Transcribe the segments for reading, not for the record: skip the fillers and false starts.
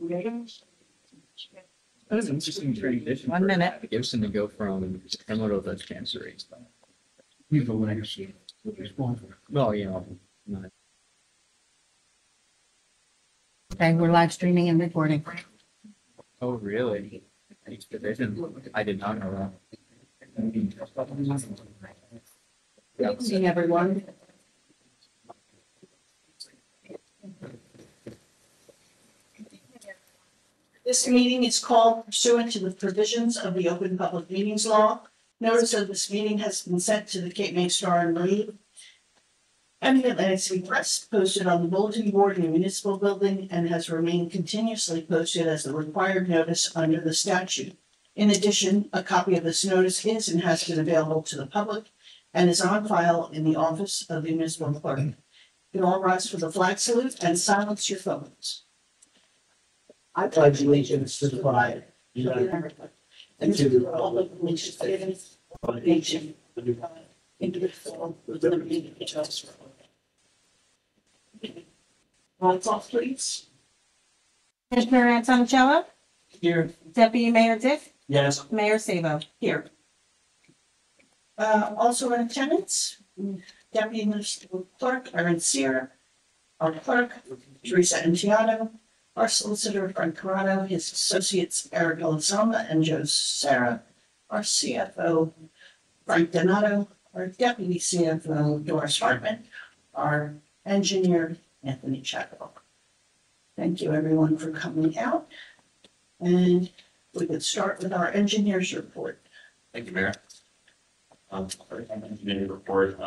That was an interesting transition. 1 minute. Gibson to go from criminal to chancery. Well, not. Okay, we're live streaming and recording. Oh, really? I did not know that. Good evening, everyone. This meeting is called pursuant to the provisions of the Open Public Meetings Law. Notice of this meeting has been sent to the Cape May Star and Marine and the Atlantic City Press, posted on the bulletin board in the municipal building, and has remained continuously posted as the required notice under the statute. In addition, a copy of this notice is and has been available to the public and is on file in the office of the municipal clerk. You all rise for the flag salute and silence your phones. I pledge allegiance to the flag of America and to the republic which stands one nation under God, indivisible, with liberty and justice for all. Roll call, please. Commissioner Antonicello, Here. Deputy Mayor Dick, Yes. Mayor Sabo. Here. Also in attendance, Deputy Municipal Clerk Erin Sear, our clerk Teresa Antiano, our solicitor Frank Corrado, his associates Eric Olazama and Joe Sarah, our CFO Frank Donato, our deputy CFO Doris Hartman, our engineer Anthony Chapel. Thank you everyone for coming out. And we could start with our engineer's report. Thank you, Mayor. For the engineering report,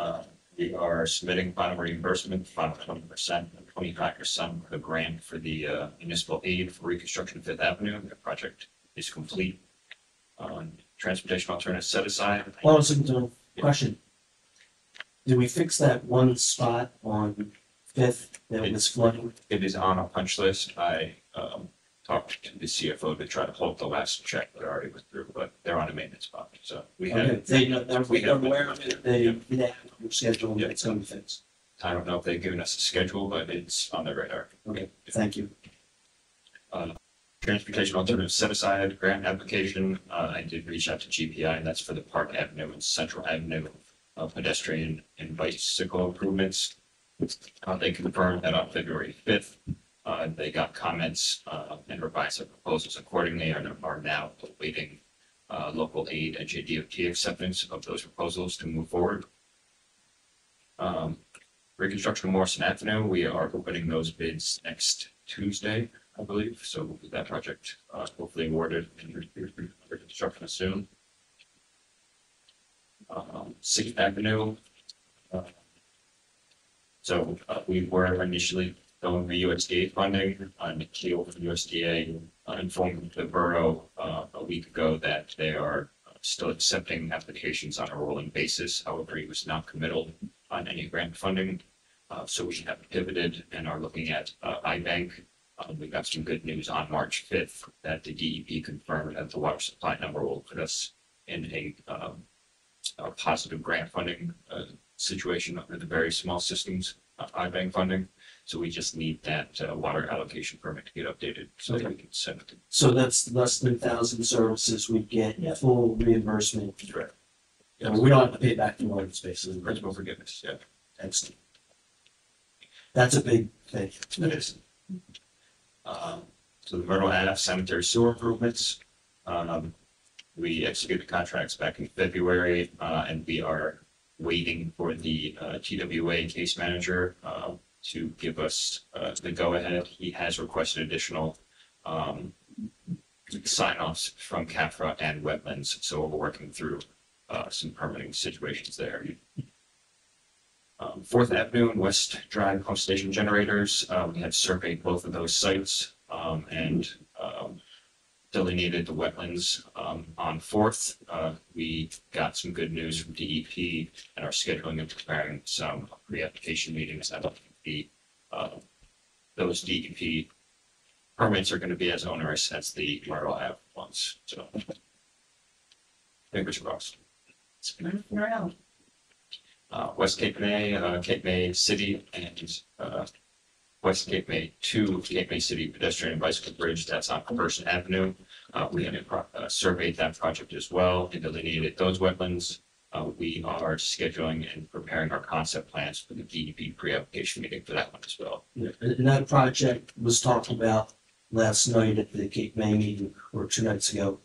we are submitting final reimbursement, final 20% and 25% of the grant for the municipal aid for reconstruction of Fifth Avenue. The project is complete. Transportation alternatives set aside. Well, it's a question. Did we fix that one spot on Fifth that was flooding? It is on a punch list. I talked to the CFO to try to hold the last check that already was through, but they're on a maintenance spot. So we have. Okay, they know, they're aware of it, they have a schedule, and it's going to be fixed. I don't know if they've given us a schedule, but it's on their radar. Okay, thank you. Transportation alternatives set aside grant application. I did reach out to GPI, and that's for the Park Avenue and Central Avenue pedestrian and bicycle improvements. They confirmed that on February 5th, they got comments and revised their proposals accordingly, and are now awaiting local aid and JDOT acceptance of those proposals to move forward. Reconstruction of Morrison Avenue, we are opening those bids next Tuesday, I believe. So that project hopefully awarded and reconstruction soon. 6th Avenue. We were initially going for USDA funding. Nikhil from USDA informed the borough a week ago that they are still accepting applications on a rolling basis. However, he was not committal on any grant funding. So we have pivoted and are looking at iBank. We got some good news on March 5th that the DEP confirmed that the water supply number will put us in a positive grant funding situation under the very small systems iBank funding. So we just need that water allocation permit to get updated so that we can send it. So that's less than 1,000 services, we get full reimbursement. Correct. Yeah, we don't have to pay back the water spaces. Principal forgiveness, yeah. Excellent. That's a big thing. It is. So the Myrtle Ave sanitary sewer improvements, we executed contracts back in February, and we are waiting for the TWA case manager to give us the go-ahead. He has requested additional sign-offs from CAFRA and wetlands, so we're working through some permitting situations there. 4th Avenue and West Drive pump station generators, we had surveyed both of those sites and delineated the wetlands on 4th. We got some good news from DEP and are scheduling and preparing some pre-application meetings. I don't think those DEP permits are going to be as onerous as the Myrtle Ave ones. So fingers crossed. West Cape May City and West Cape May to Cape May City pedestrian and bicycle bridge that's on First Avenue. We had surveyed that project as well and delineated those wetlands. We are scheduling and preparing our concept plans for the DEP pre-application meeting for that one as well. Yeah, and that project was talked about last night at the Cape May meeting, or 2 nights ago.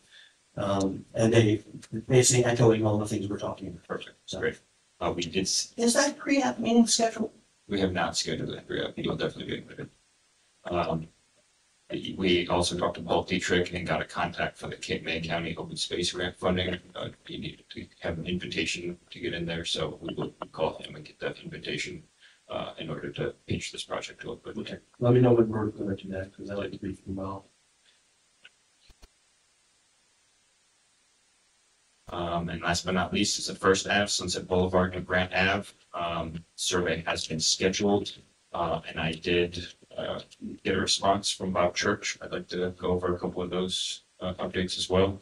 And they basically echoing all the things we're talking about. Perfect, So- great. We did, Is that pre-app meeting scheduled? we have not scheduled that pre-app, you'll definitely be included. We also talked to Paul Dietrich and got a contact for the Cape May County Open Space Grant funding. You need to have an invitation to get in there, so we will call him and get that invitation in order to pitch this project a little bit. Okay, let me know when we're gonna do that, because I like to brief them well. And last but not least is the First Ave, Sunset Boulevard and Grant Ave. Survey has been scheduled, and I did get a response from Bob Church. I'd like to go over a couple of those updates as well.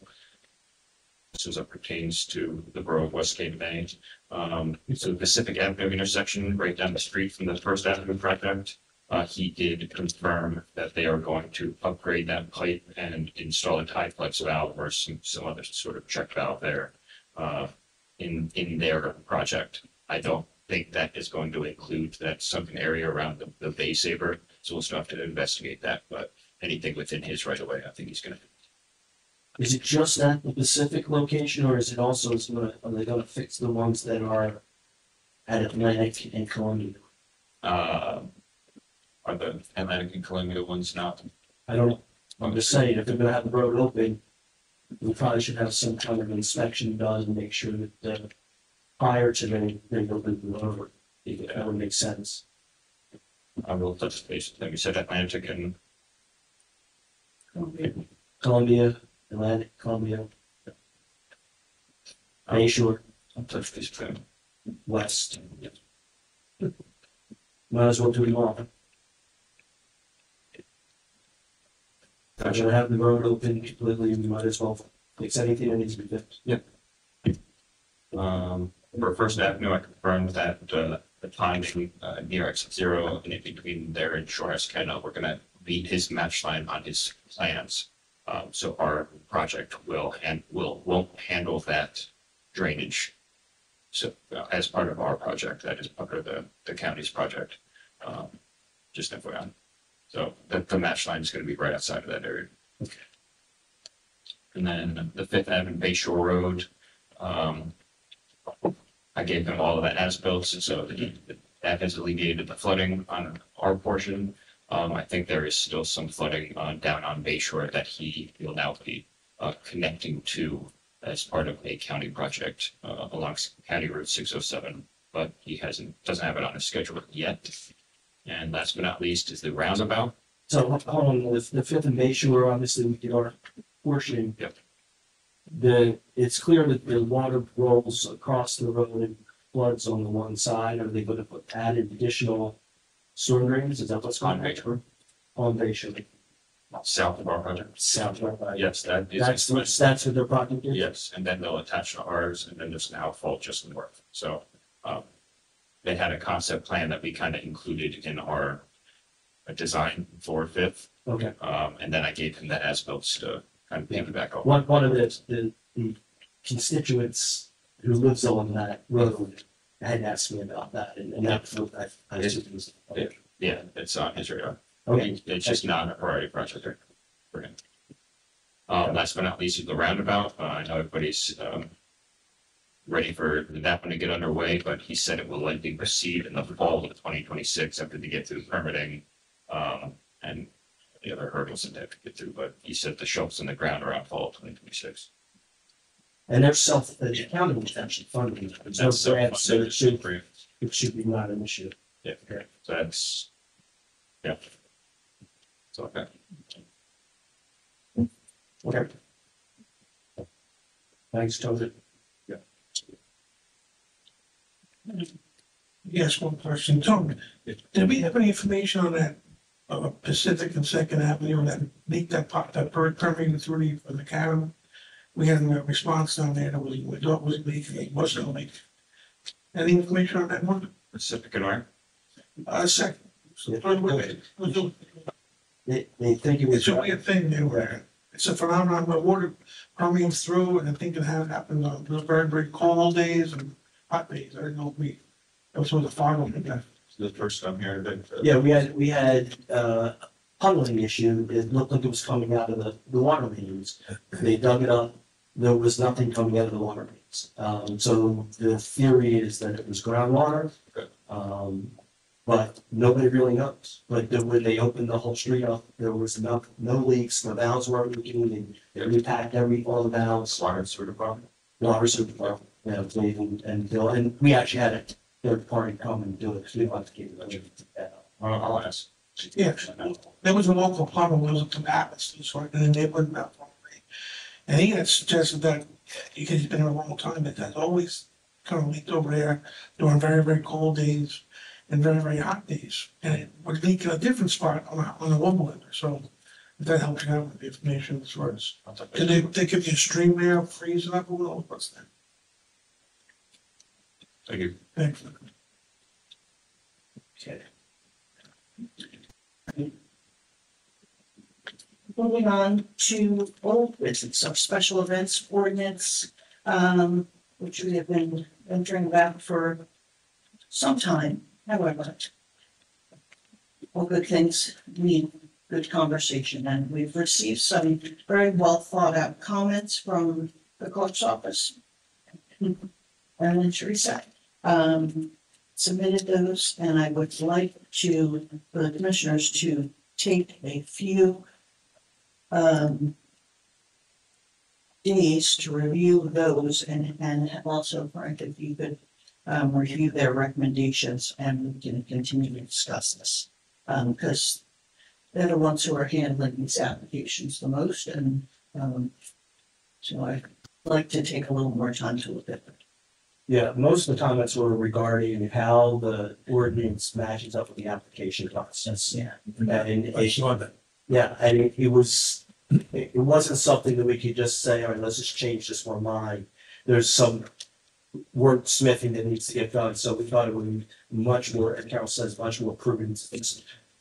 This is as it pertains to the borough of West Cape May. So the Pacific Avenue intersection right down the street from the First Avenue project. He did confirm that they are going to upgrade that pipe and install a tie flex valve or some other sort of check valve there in their project. I don't think that is going to include that sunken area around the Bay Saber, so we'll still have to investigate that, but anything within his right of way, I think he's gonna. Is it just at the Pacific location, or is it also, are they gonna fix the ones that are at Atlantic and Columbia? Are the Atlantic and Columbia ones not? I don't know. I'm just saying, if they're gonna have the road open, we probably should have some kind of inspection done and make sure that, prior to them, they open the road, if that would make sense. I will touch base with them. You said Atlantic and Columbia, Atlantic, Columbia, Bayshore, I'll touch base with them. West. Might as well do it all. I'm gonna have the road open completely, we might as well fix anything that needs to be fixed. For First Avenue, I confirmed that the timing near exit 0 and in between there and Shores Canal, we're gonna meet his match line on his plans. So our project won't handle that drainage. So as part of our project, that is part of the county's project. Just FYI. So the match line is gonna be right outside of that area. Okay. And then the Fifth Avenue Bayshore Road, I gave them all of that as-built, so that has alleviated the flooding on our portion. I think there is still some flooding down on Bayshore that he will now be connecting to as part of a county project along County Route 607, but he doesn't have it on his schedule yet. And last but not least is the roundabout. So, hold on, the Fifth and Bayshore, obviously, we did our portion. Yep. It's clear that the water rolls across the road and floods on the one side. Are they gonna add additional storm drains? Is that what's On going Bayshore, on Bayshore? south of our project. South, right? Yes, that is. That's what their project is? Yes, and then they'll attach to ours, and then there's an outfall just north. So they had a concept plan that we kind of included in our design for Fifth. Okay. And then I gave him the as-bills to kind of piggyback off. One of the constituents who lives on that road had asked me about that, and that's what I was. Yeah, it's on his radar. Okay, It's just not a priority project for him. Last but not least is the roundabout. I know everybody's ready for that one to get underway, but he said it will likely proceed in the fall of 2026 after they get through permitting and the other hurdles that they have to get through. But he said the shovels in the ground around fall of 2026. and they're the county is actually funding, there's no That's grant, so it should free. be not an issue. Yeah, so that's, yeah. So, okay. Okay. Thanks, Toby. Yes, one question. Tom, did we have any information on that Pacific and Second Avenue, that leak that popped, that permeated through the cabin? We had a response down there that we thought was leaking, it wasn't a leak. Any information on that one? Pacific and where? Second, They think it was. It's a weird thing there where it's a phenomenon where water coming through and I think it had happened on those very, very cold days and hot days. I didn't know it was a final thing. The first time here that. Yeah, we had tunneling issue. It looked like it was coming out of the water mains. They dug it up. There was nothing coming out of the water mains. So the theory is that it was groundwater. Okay. But nobody really knows. But when they opened the whole street up, there was no leaks. The valves weren't leaking. They repacked all the valves. Water and sewer department. Water super department. Yeah, and Bill, and we actually had a third party come and do it because we wanted to keep it. I'll ask. Yeah, there was a local plumber who was from Atlas, so in the neighborhood not far away. And he had suggested that, because he's been there a long time, that that's always kind of leaked over there during very, very cold days and very, very hot days. And it would leak in a different spot on the wall blender, so if that helps you out with the information as far as. Did they give you a stream there, freezing up, who knows what's that? Thank you. Thanks. Okay. Moving on to old business, our special events ordinance, which we have been entering about for some time, however. All good things need good conversation, and we've received some very well thought out comments from the clerk's office. And Teresa, submitted those, and I would like to, for the commissioners to take a few days to review those and also, Frank, if you could review their recommendations and we can continue to discuss this. Because they're the ones who are handling these applications the most, and so I'd like to take a little more time to look at it. Yeah, most of the comments were regarding how the ordinance matches up with the application process. Yeah. And I saw that. yeah, and it wasn't something that we could just say, all right, let's just change this one line. There's some wordsmithing that needs to get done, so we thought it would be much more, as Carol says, much more prudent.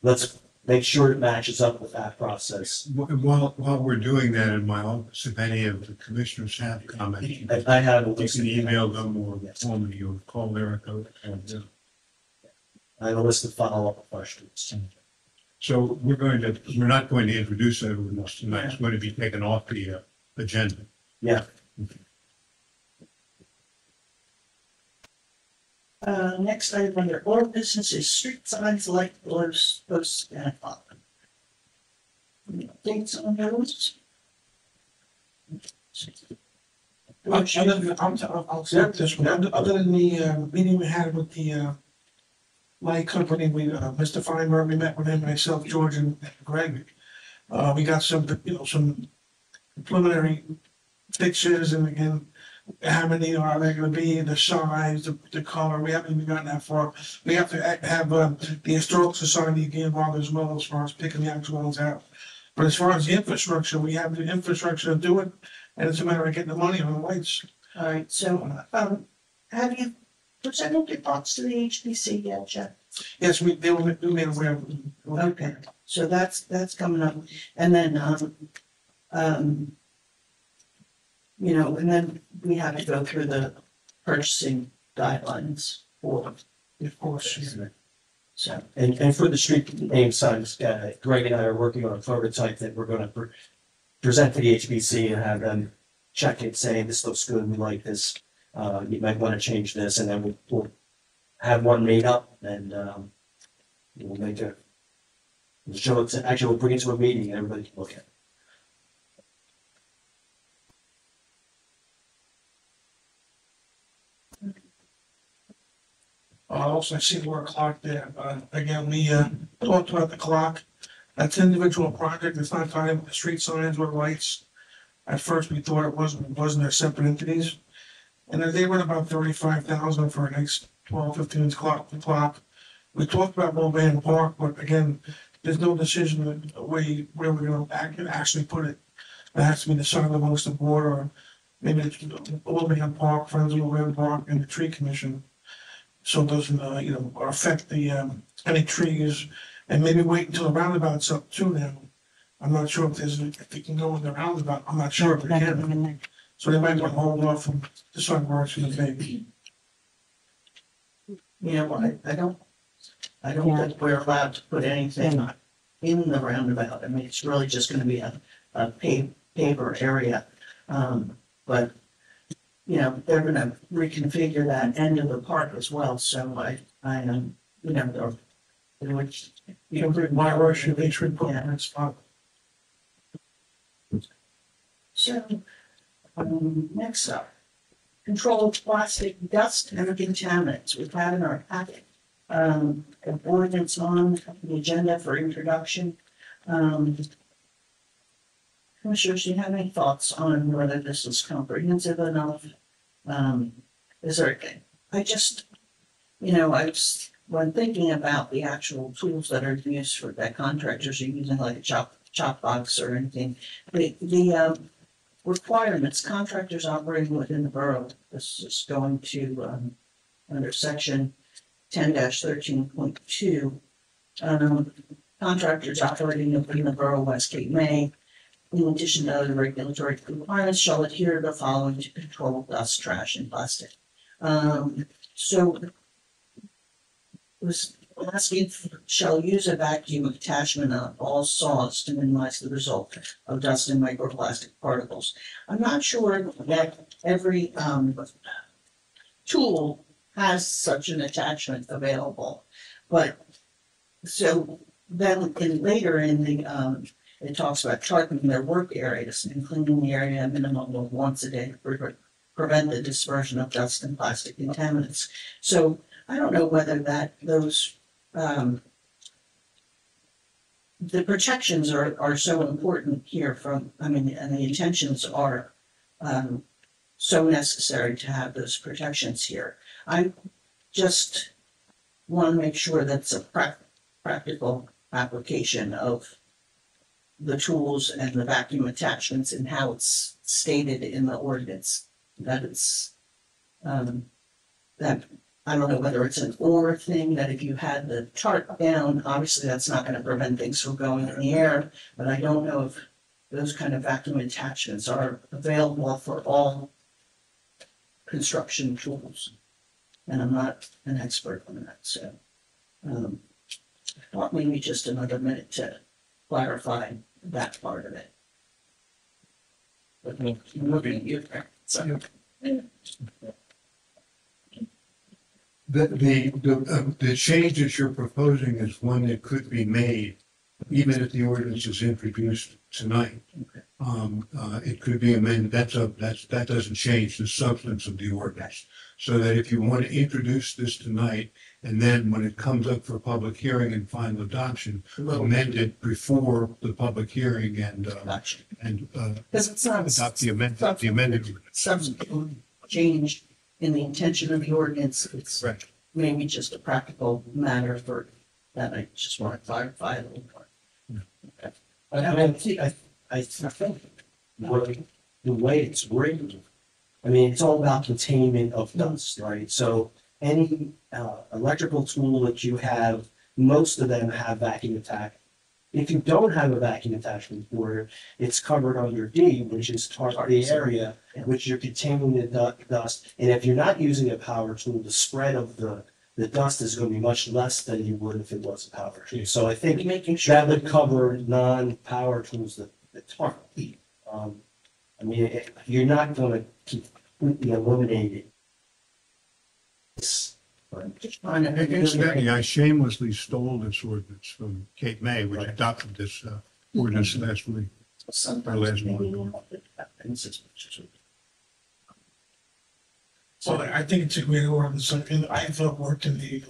Let's make sure it matches up with that process. While we're doing that in my office, if any of the commissioners have comments, you I have. can email them or call me or call Erica. I have a list of follow-up questions. So we're not going to introduce that ordinance tonight. It's going to be taken off the agenda. Yeah. Next item under old business is street signs, light posts, and fog. Any updates on those? I'll accept this one. Other than the meeting we had with the light company, Mr. Feinberg, we met with him, myself, George, and Greg. We got some preliminary pictures, and again, how many are they gonna be, the size, the color, we haven't even gotten that far. We have to have the historical society get involved as well as far as picking the actual ones out. But as far as the infrastructure, we have the infrastructure to do it, and it's a matter of getting the money on the lights. All right, so, have you presented your thoughts to the HPC yet, Jeff? Yes, we made aware of it. Okay, so that's coming up, and then, you know, and then we have to go through the purchasing guidelines for, Of course, yeah. so. And for the street name signs, Greg and I are working on a prototype that we're gonna present to the HBC and have them check it, say, this looks good, we like this. You might wanna change this, and then we'll have one made up and, we'll show it to, actually, we'll bring it to a meeting and everybody can look at it. Also, I see the word clock there. Again, we talked about the clock. That's an individual project. It's not tied in with the street signs or lights. At first, we thought it wasn't their separate entities. And then they went about 35,000 for a nice 12-15 clock. We talked about Mulvaney Park, but again, there's no decision where we're gonna actually put it. It has to be decided amongst the board, or maybe it's Mulvaney Park, Friends of Mulvaney Park, and the Tree Commission. so it doesn't, or affect the, any trees, and maybe wait until the roundabout's up too now. I'm not sure if they can go in the roundabout, I'm not sure if they can, so they might want to hold off and decide where it's gonna be. You know, I don't think we're allowed to put anything in the roundabout. I mean, it's really just gonna be a paver area. But, you know, they're gonna reconfigure that end of the park as well, so you know, which, you know, My rush, they should put in that spot. So, next up, control plastic dust and contaminants. We've had in our packet, an ordinance on the agenda for introduction. Commissioners, do you have any thoughts on whether this is comprehensive enough? Is there, I just, you know, when thinking about the actual tools that are used for, that contractors are using, like a chop box or anything, the requirements, contractors operating within the borough, this is going to, under section 10-13.2, contractors operating within the borough of West Cape May, in addition to other regulatory requirements, shall adhere to the following to control dust, trash, and plastic. So was asking, shall use a vacuum attachment on all saws to minimize the result of dust and microplastic particles. I'm not sure that every tool has such an attachment available, but so then later in the it talks about targeting their work areas and cleaning the area a minimum of once a day to prevent the dispersion of dust and plastic contaminants. So I don't know whether those the protections are so important here and the intentions are so necessary to have those protections here. I just want to make sure that's a practical application of the tools and the vacuum attachments and how it's stated in the ordinance, that it's, that, I don't know whether it's an or thing, that if you had the chart down, obviously that's not gonna prevent things from going in the air, but I don't know if those kind of vacuum attachments are available for all construction tools. And I'm not an expert on that, so, I thought maybe just another minute to clarify that part of it. But I'm looking at you, so. The change that you're proposing is one that could be made, even if the ordinance is introduced tonight. It could be amended, that doesn't change the substance of the ordinance. So that if you want to introduce this tonight, and then when it comes up for public hearing and final adoption, amend it before the public hearing and Because it's not adopt the amended. substantive change in the intention of the ordinance, it's Right. maybe just a practical matter for that. I just want to clarify a little more. I think the way it's written, I mean, it's all about containment of dust, right? So any electrical tool that you have, most of them have vacuum attachment. If you don't have a vacuum attachment for it, it's covered under D, which is target the area in which you're containing the dust. And if you're not using a power tool, the spread of the dust is going to be much less than you would if it was a power tool. So I think Making sure that would cover non-power tools that target. I mean, you're not going to completely eliminate it. Incidentally, I shamelessly stole this ordinance from Cape May, which adopted this ordinance last week. Sometimes last maybe one. that happens as much as we- Well, I think it's a great ordinance, and I've worked in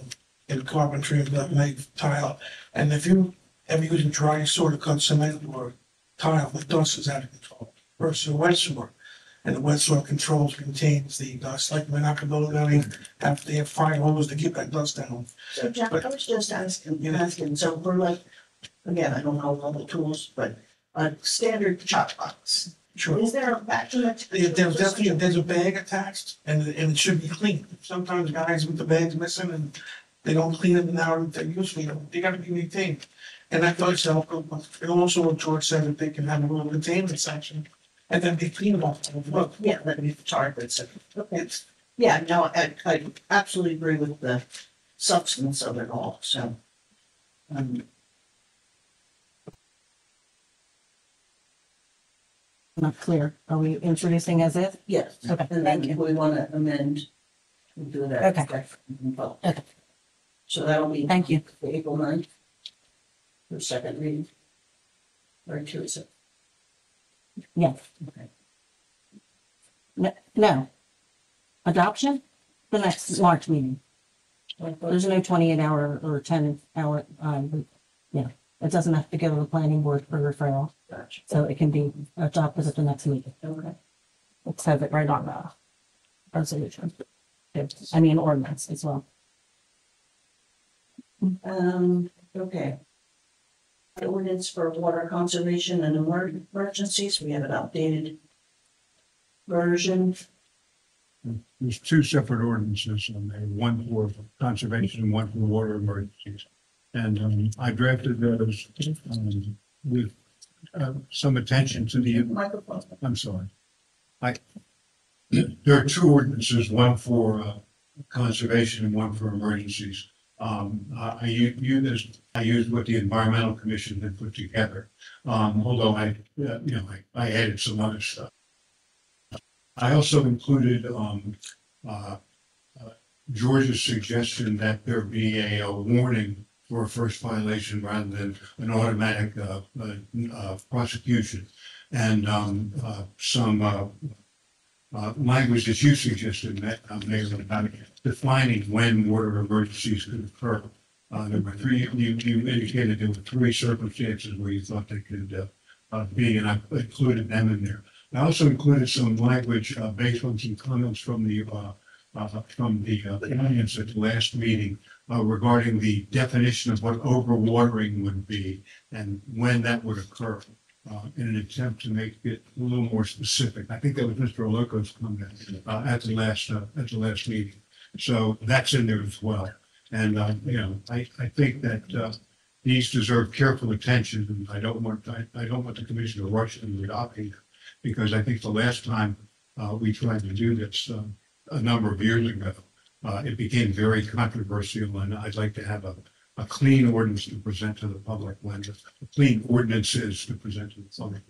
carpentry and knife tile, and if you ever using dry sort of cut cement or tile, the dust is out of control. Versus wet soil, and the wet soil contains the dust, like we're not gonna go down and they have fire hose to keep that dust down. So Jack, I was just asking, so we're like, again, I don't know all the tools, but a standard chop box, Sure. Is there a vacuum? There's definitely, there's a bag attached and it should be cleaned. Sometimes guys with the bags missing and they don't clean them now they're usually, they gotta be maintained. And that does help. And also what George said, that they can have a little containment section and then they clean it off. Well, yeah, let me target it. Okay. It's, Yeah, no, I absolutely agree with the substance of it all, so. Not clear. Are we introducing as if? Yes, Okay, and thank you. then we wanna amend. And do that. Okay. Well, Okay. So that'll be. Thank you. For April 9th. For second reading. Or Teresa. Yes. Okay. No. Adoption? The next March meeting. There's no 28-hour or 10-hour, yeah. It doesn't have to go to the planning board for referral, Gotcha. so it can be adopted at the next meeting. Okay. It says it right on the resolution. I mean ordinance as well. Okay. The ordinance for water conservation and emergencies, we have an updated version. There's two separate ordinances on there, one for conservation and one for water emergencies. And I drafted those with some attention to the, Microphone. I'm sorry. There are two ordinances, one for conservation and one for emergencies. I used what the Environmental Commission had put together, although I added some other stuff. I also included George's suggestion that there be a warning for a first violation rather than an automatic prosecution. And some language that you suggested, Mayor, about defining when water emergencies could occur. There were three, you indicated there were three circumstances where you thought they could be, and I included them in there. I also included some language based on some comments from the audience at the last meeting regarding the definition of what overwatering would be and when that would occur in an attempt to make it a little more specific. I think that was Mr. Oloko's comment at the last meeting. So that's in there as well. And I think that these deserve careful attention, and I don't want the commission to rush into adopting them, because I think the last time we tried to do this a number of years ago, it became very controversial, and I'd like to have a clean ordinance to present to the public, when a clean ordinances to present to the public.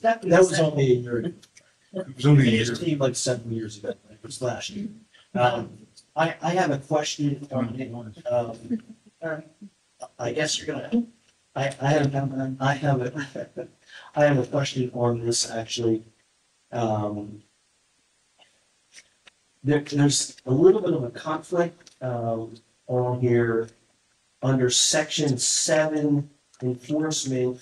That was only a year ago. It was only a year. It seemed like 7 years ago. It was last year. I have a question on, I guess you're gonna, I have a question on this actually. There's a little bit of a conflict, on here under section 7 enforcement.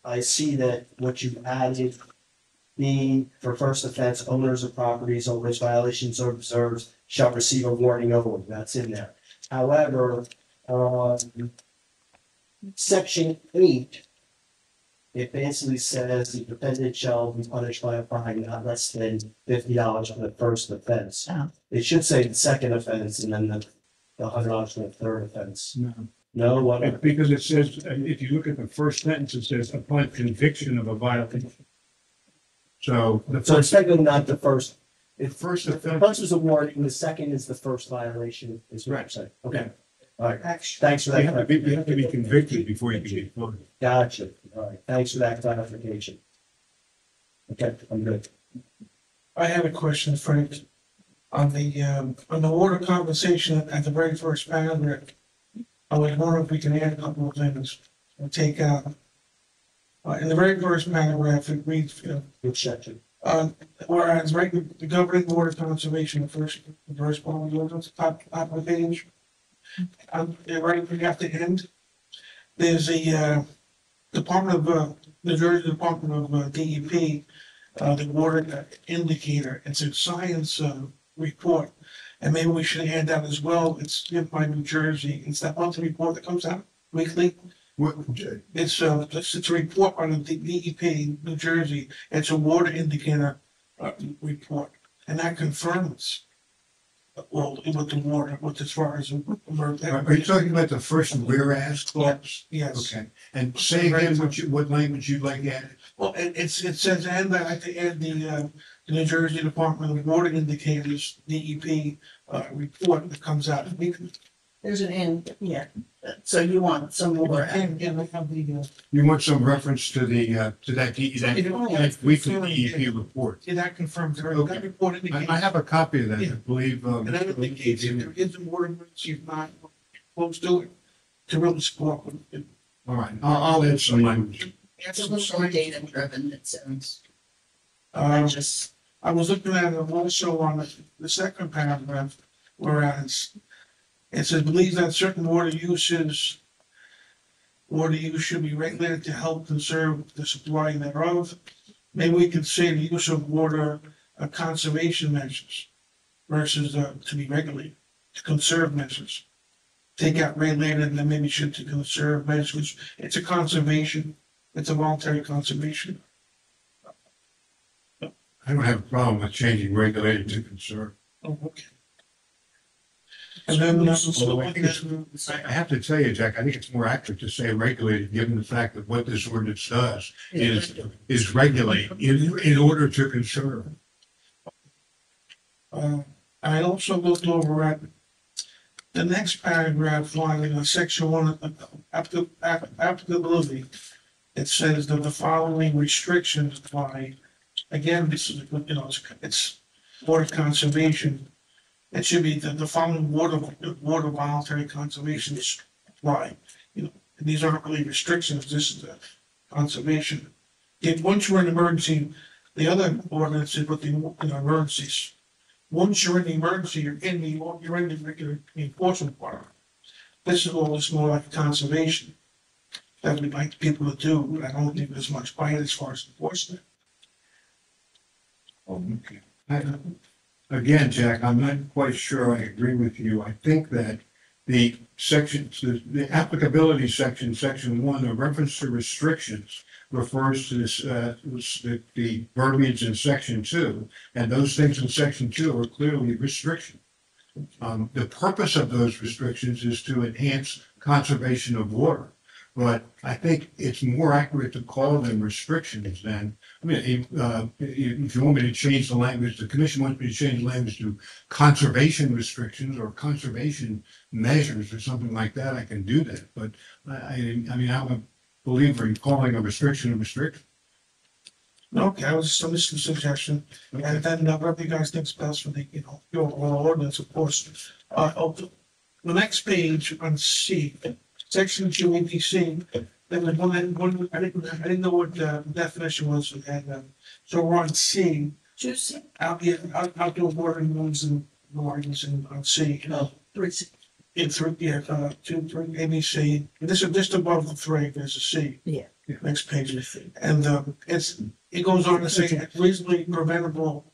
I see that what you've added being for first offense, owners of properties on which violations are observed shall receive a warning only. That's in there. However, section 8, it basically says the defendant shall be punished by a fine not less than $50 for the first offense. Oh. It should say the second offense and then the $100 for the third offense. No. No, what? Because it says, if you look at the first sentence, it says upon conviction of a violation. So the So it's first, technically not the first. first The offense, first is a warning, the second is the first violation, is what I'm saying. Okay, all right, thanks for you have to that. be convicted before you can get fined. Gotcha, all right, thanks for that clarification. Okay, I'm good. I have a question, Frank, on the water compensation at the very first paragraph. I was wondering if we can add a couple of things and take out. In the very first paragraph, it reads, Good section. whereas, right, the governing water conservation, the first part of the ordinance, top of the page. Right, we have to end. There's a Department of, New Jersey Department of DEP, the water indicator, it's a science report. And maybe we should add that as well, it's given by New Jersey, it's that monthly report that comes out weekly. What, It's a report on the DEP, New Jersey. It's a water indicator, report, and that confirms, well, with the water, with as far as. are you talking about the first whereas clause? Yes. Okay, and say again what language you'd like added? Well, it says, and I like to add the New Jersey Department of Water Indicators, DEP, report that comes out. There's an end, yeah. So you want some more. And I have the, You want some reference to that weekly DEP report? that confirms, that Okay. report indicates. I have a copy of that, I Yeah. believe. And that indicates if there is a water emergency, if not close to it, to really support it. All right, I'll add some language. It's a little more data driven, it sounds. Just, I was looking at it also on the second paragraph, whereas it says, believes that certain water use should be regulated to help conserve the supply thereof. Maybe we could say the use of water, conservation measures versus, to be regulated, to conserve measures. Take out regulated and then maybe should to conserve measures. It's a conservation, it's a voluntary conservation. I don't have a problem with changing regulated to conserve. Oh, okay. And then, Although I have to tell you, Jack, I think it's more accurate to say regulated, given the fact that what this ordinance does is regulate in order to conserve. I also looked over at the next paragraph, line, section one, applicability. It says that the following restrictions apply. Again, this is, it's water conservation. It should be the following water voluntary conservation apply. These aren't really restrictions, this is a conservation. If once you're in emergency, the other ordinances with the, emergencies. Once you're in the emergency, you're in the regular enforcement part. This is all just more like conservation that we'd like people to do, but I don't think there's much bite as far as enforcement. Okay. Again, Jack, I'm not quite sure I agree with you. I think that the sections, the applicability section, section one, the reference to restrictions refers to this, the verbiage in section two, and those things in section two are clearly restriction. The purpose of those restrictions is to enhance conservation of water. But I think it's more accurate to call them restrictions than, if you want me to change the language, the commission wants me to change the language to conservation restrictions or conservation measures or something like that, I can do that. But I'm a believer in calling a restriction. Okay, I was just a suggestion, and then whatever you guys think's best for the, your ordinance, of course. The next page on C, section two, ADC, there was one, I didn't know what the definition was, and, so we're on C, Juicy. outdoor watering rooms and gardens and on C. Three. In three, yeah, 2, 3, ABC, this is just above the three, there's a C. Yeah. Next page, and, it goes on to say reasonably preventable.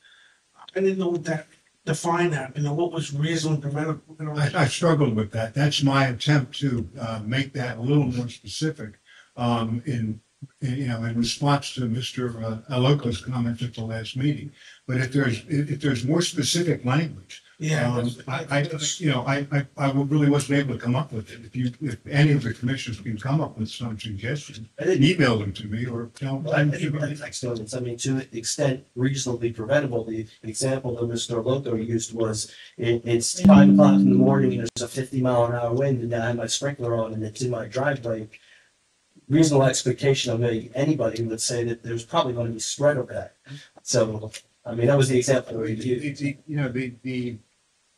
I didn't know what that, define that, what was reasonably preventable. I struggled with that. That's my attempt to make that a little more specific in response to Mr. Aloka's comments at the last meeting. But if there's more specific language, Yeah. I really wasn't able to come up with it. If any of the commissioners can come up with some suggestions, email them to me or tell I them. think that's excellent. I mean, to the extent reasonably preventable, the example that Mr. Loco used was, it's 5 o'clock in the morning and there's a 50-mile-an-hour wind and I have my sprinkler on and it's in my driveway. Reasonable expectation of anybody would say that there's probably going to be spread of that. So, I mean, that was the example we used.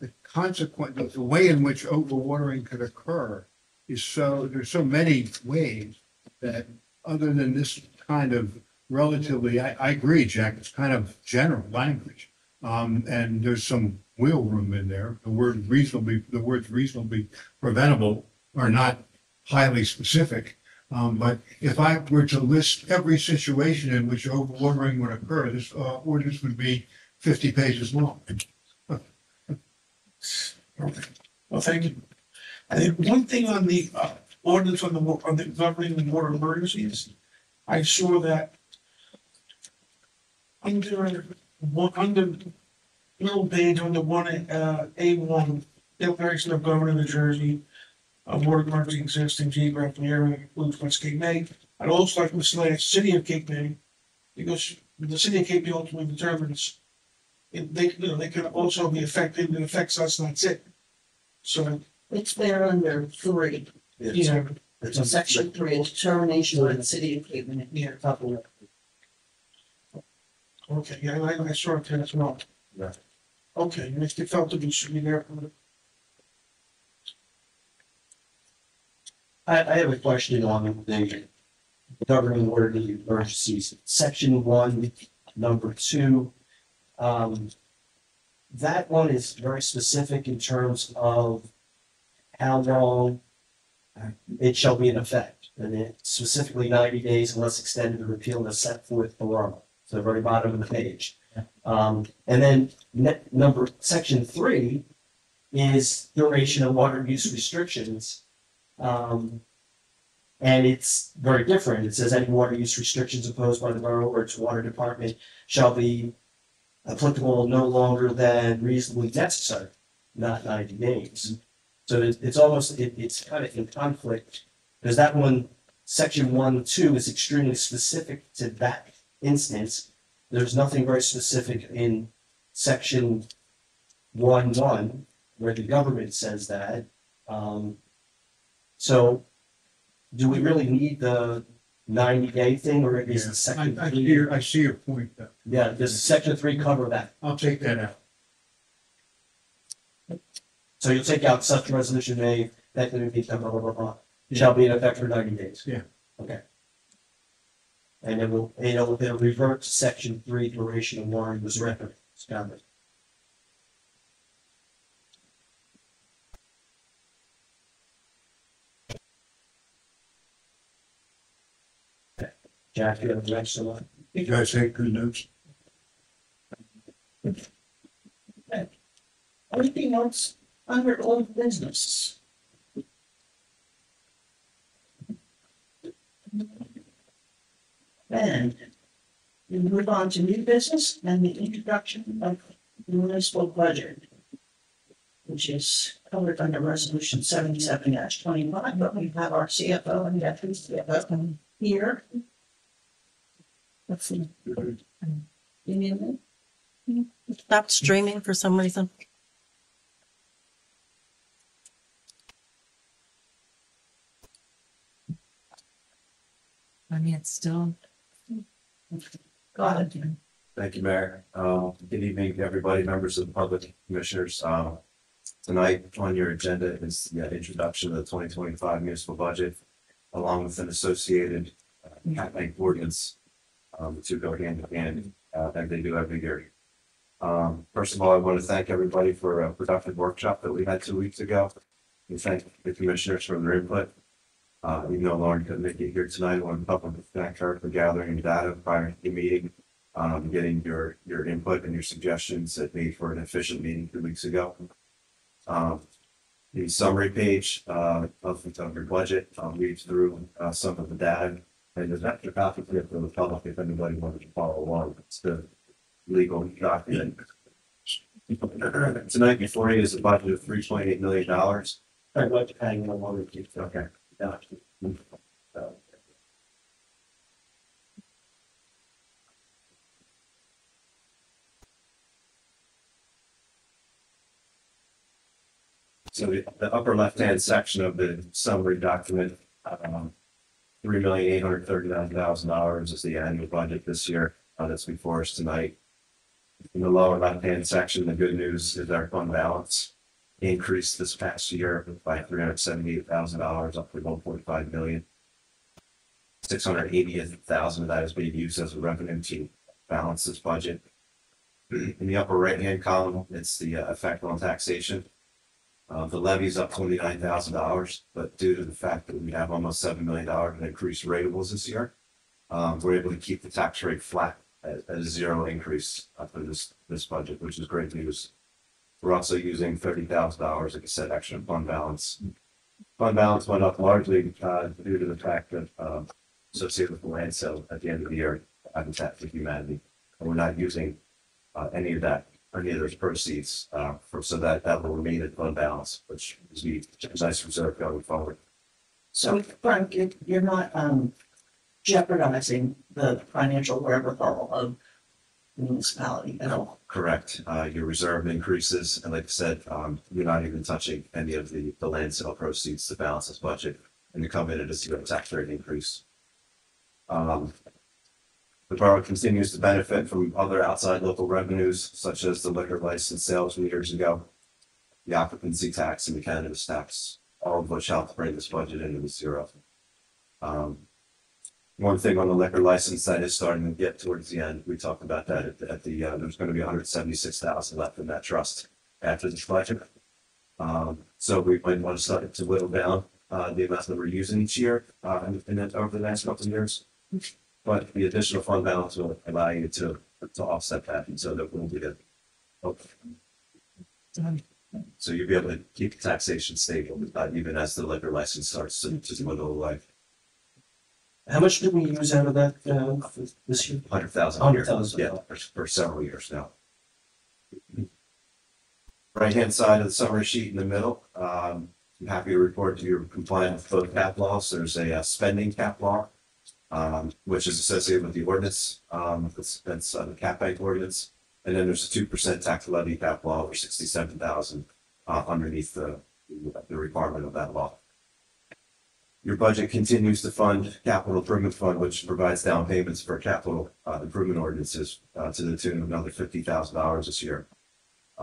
The consequence, the way in which overwatering could occur there's so many ways that other than this kind of relatively, I agree, Jack, it's kind of general language. And there's some wiggle room in there. The words reasonably preventable are not highly specific. But if I were to list every situation in which overwatering would occur, this ordinance would be 50 pages long. Well, thank you. I think one thing on the ordinance on the governing the water emergencies, I saw that under middle page under one, A1, declaration of government of New Jersey, water emergency existing geographic area includes West Cape May. I'd also like to select city of Cape May, because the city of Cape May ultimately determines they can also be affected, it affects us, and that's it. So, It's there under 3, yeah, It's section 3, a determination by the city of Cape May. yeah, okay, yeah, I saw it there as well. Yeah. Okay, Mr. Felton should be there. I have a question on the governing order of emergencies, section 1, number 2. That one is very specific in terms of how long it shall be in effect. And it's specifically 90 days unless extended or repealed as set forth below. So the very bottom of the page. And then section 3 is duration of water use restrictions. And it's very different. It says any water use restrictions imposed by the borough or its water department shall be applicable no longer than reasonably necessary, not 90 days. So it's almost, it's kind of in conflict, because that one, section 1, 2 is extremely specific to that instance. There's nothing very specific in section 1, where the government says that. So do we really need the 90-day thing, or is the section I 3? I see your point, though. Yeah, does section 3 cover that? I'll take that out. So you'll take out such resolution may, that can be blah, blah, blah, blah, shall be in effect for 90 days? Yeah. Okay. And it'll revert to section 3, duration of warrant was record. Got it. Okay. Jack, you have the next one? You guys take good notes. Anything else under old business? Then we move on to new business and the introduction of the municipal budget, which is covered under resolution 77-25, but we have our CFO and deputy CFO here. Let's see. You need me? Stopped streaming for some reason. I mean, it's still. Go ahead. Thank you, Mayor. Good evening, everybody, members of the public, commissioners. Tonight on your agenda is the introduction of the 2025 municipal budget, along with an associated Cat Bank ordinance. The two go hand in hand, and they do every year. First of all, I want to thank everybody for a productive workshop that we had 2 weeks ago. We thank the commissioners for their input. Even though Lauren couldn't make it here tonight, I want to publicly thank her for gathering data prior to the meeting, getting your input and your suggestions that made for an efficient meeting 2 weeks ago. The summary page of your budget, I'll read through some of the data, and there's extra copy here for the public if anybody wanted to follow along. It's the legal document. Tonight before you is a budget of $3.8 million. I'd like to hang on one of you. Okay. So the upper left-hand section of the summary document, $3,839,000 is the annual budget this year. That's before us tonight. In the lower left-hand section, the good news is our fund balance increased this past year by $378,000 up to $1.5 million. $680,000 of that is being used as a revenue to balance this budget. In the upper right-hand column, it's the effect on taxation. The levy is up $29,000, but due to the fact that we have almost $7 million in increased rateables this year, we're able to keep the tax rate flat at a zero increase for this budget, which is great news. We're also using $30,000, like I said, extra fund balance fund balance went up largely, due to the fact that, associated with the land sale at the end of the year, Habitat for Humanity. And we're not using, any of that, any of those proceeds, so that will remain at fund balance, which is a nice reserve going forward. So Frank, you're not jeopardizing the financial wherewithal of the municipality at all. Correct. Your reserve increases, and like I said, you're not even touching any of the land sale proceeds to balance this budget, and you come in at a zero tax rate increase. The borough continues to benefit from other outside local revenues, such as the liquor license sales from years ago, the occupancy tax and the cannabis tax, all of which help bring this budget into the zero. One thing on the liquor license that is starting to get towards the end, we talked about that at the, there's going to be 176,000 left in that trust after this budget. So we might want to start to whittle down the amount that we're using each year over the next couple of years. But the additional fund balance will allow you to offset that, and so that will be good. So you'll be able to keep taxation stable, even as the liquor license starts to dwindle away. How much did we use out of that, for this year? 100,000. 100,000. Yeah, for several years now. Right-hand side of the summary sheet in the middle, I'm happy to report to you're compliant with both cap laws. There's a spending cap law, which is associated with the ordinance, that's the cap bank ordinance. And then there's a 2% tax levy cap law for 67,000 underneath the requirement of that law. Your budget continues to fund capital improvement fund, which provides down payments for capital improvement ordinances to the tune of another $50,000 this year.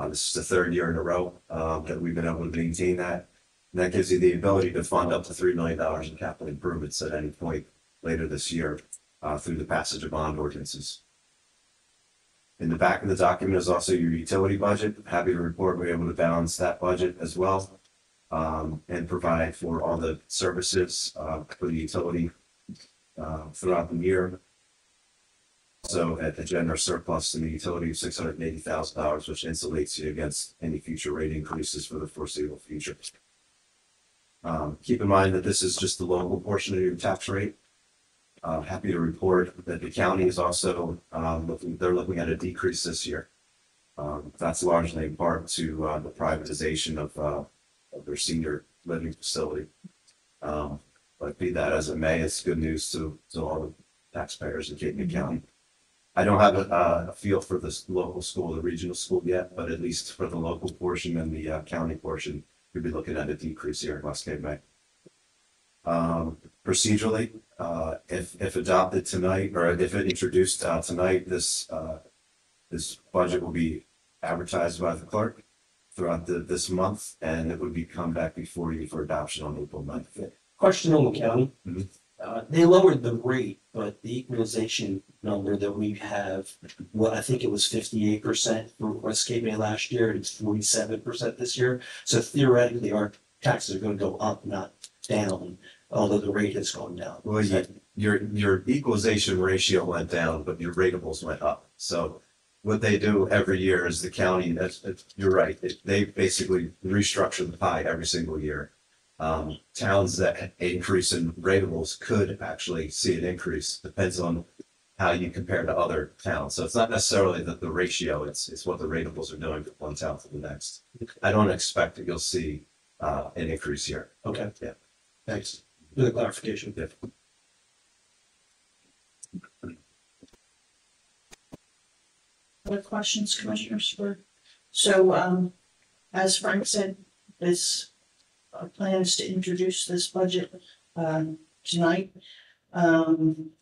This is the third year in a row that we've been able to maintain that. And that gives you the ability to fund up to $3 million in capital improvements at any point later this year through the passage of bond ordinances. In the back of the document is also your utility budget. Happy to report we're able to balance that budget as well and provide for all the services for the utility throughout the year. So at the generous surplus in the utility of $680,000, which insulates you against any future rate increases for the foreseeable future. Keep in mind that this is just the local portion of your tax rate. Happy to report that the county is also they're looking at a decrease this year. That's largely in part to the privatization of their senior living facility. But be that as it may, it's good news to all the taxpayers in Cape May County. I don't have a feel for this local school, the regional school yet, but at least for the local portion and the county portion, you'll be looking at a decrease here in West Cape May. Procedurally, if adopted tonight, or if it introduced tonight, this budget will be advertised by the clerk throughout this month, and it would be come back before you for adoption on April 9th. Question on the county. Mhm. They lowered the rate, but the equalization number that we have, well, I think it was 58% for West Cape May last year, and it's 47% this year. So theoretically, our taxes are going to go up, not down, although the rate has gone down. Well, your equalization ratio went down, but your ratables went up. So what they do every year is the county, you're right, they basically restructure the pie every single year. Towns that increase in ratables could actually see an increase, depends on how you compare to other towns. So it's not necessarily that the ratio, it's what the ratables are doing from one town to the next. I don't expect that you'll see an increase here. Okay. Yeah. Thanks for the clarification. Yeah. Other questions, commissioners? So, as Frank said, this plan is to introduce this budget tonight. And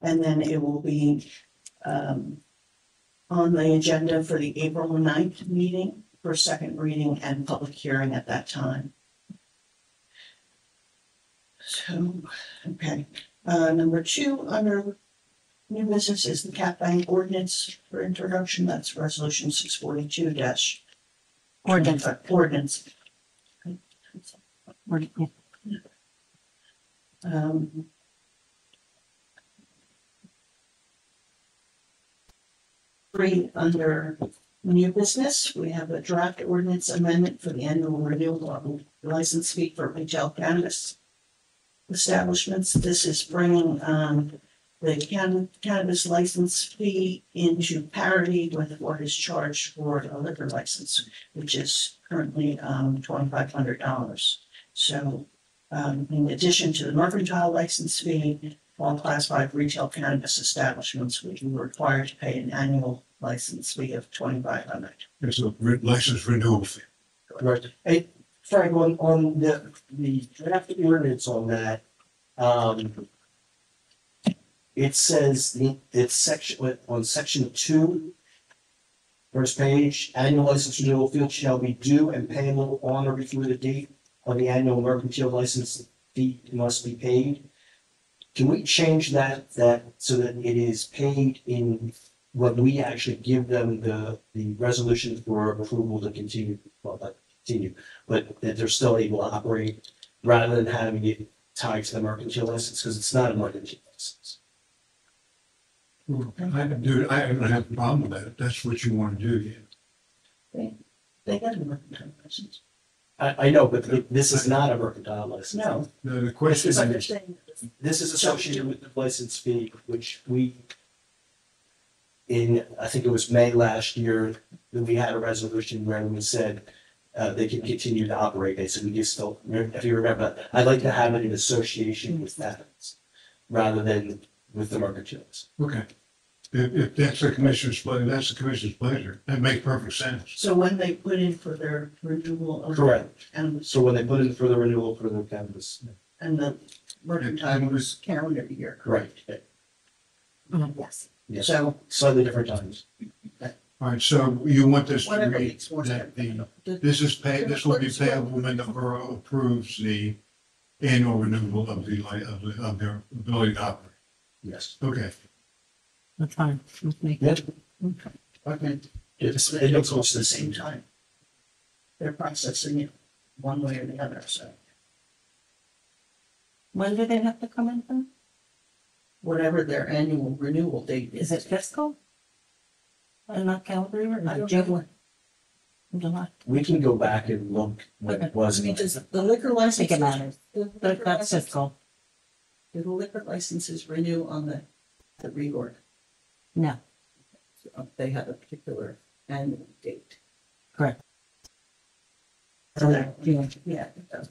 then it will be on the agenda for the April 9th meeting for second reading and public hearing at that time. So, okay. Number 2 under new business is the cap bank ordinance for introduction. That's resolution 642- ordinance. Three under new business, we have a draft ordinance amendment for the annual renewal of license fee for retail cannabis establishments. This is bringing, the cannabis license fee into parity with what is charged for a liquor license, which is currently, $2,500. So, in addition to the mercantile license fee, all Class 5 retail cannabis establishments will be required to pay an annual license fee of $2,500. It's a license renewal fee. Right. Hey, Frank, on the draft ordinance on that, it says it's section, on section 2, first page, annual license renewal fee shall be due and payable on or before the date of the annual mercantile license fee must be paid. Can we change that so that it is paid in when we actually give them the resolution for approval to continue, well, not continue, but that they're still able to operate rather than having it tied to the mercantile license, because it's not a mercantile license. I don't have a problem with that, if that's what you want to do, yeah. They got a mercantile license. I know, but this is not a mercantile license. No. The question But they're is, saying This is associated with the license fee, which we, I think it was May last year, that we had a resolution where we said they can continue to operate. They said we can still, if you remember, I'd like to have it in association with that rather than with the mercantiles. okay. If that's the commissioner's pleasure, that's the commissioner's pleasure. That makes perfect sense. So when they put in for their renewal of. Correct. And, So when they put in for the renewal for the cannabis. and the mercantile was calendar year. Correct. Yes. Yes. So Slightly different times. All right, so you want this to whatever read makes more that sense. this will be payable when the borough approves the annual renewal of of their ability to operate. Yes. Okay. That's fine with me. Yeah. Okay. It's, It looks almost the same time. They're processing it one way or the other, so When do they have to come in for? whatever their annual renewal date Is is. it fiscal? And not calendar year? I don't June? know. July? We can go back and look what it was. I mean, does the liquor I license? think it matters. the liquor That's license- fiscal. Do the liquor licenses renew on the reorg? No, They have a particular annual date. correct. So that, Yeah. yeah, it does.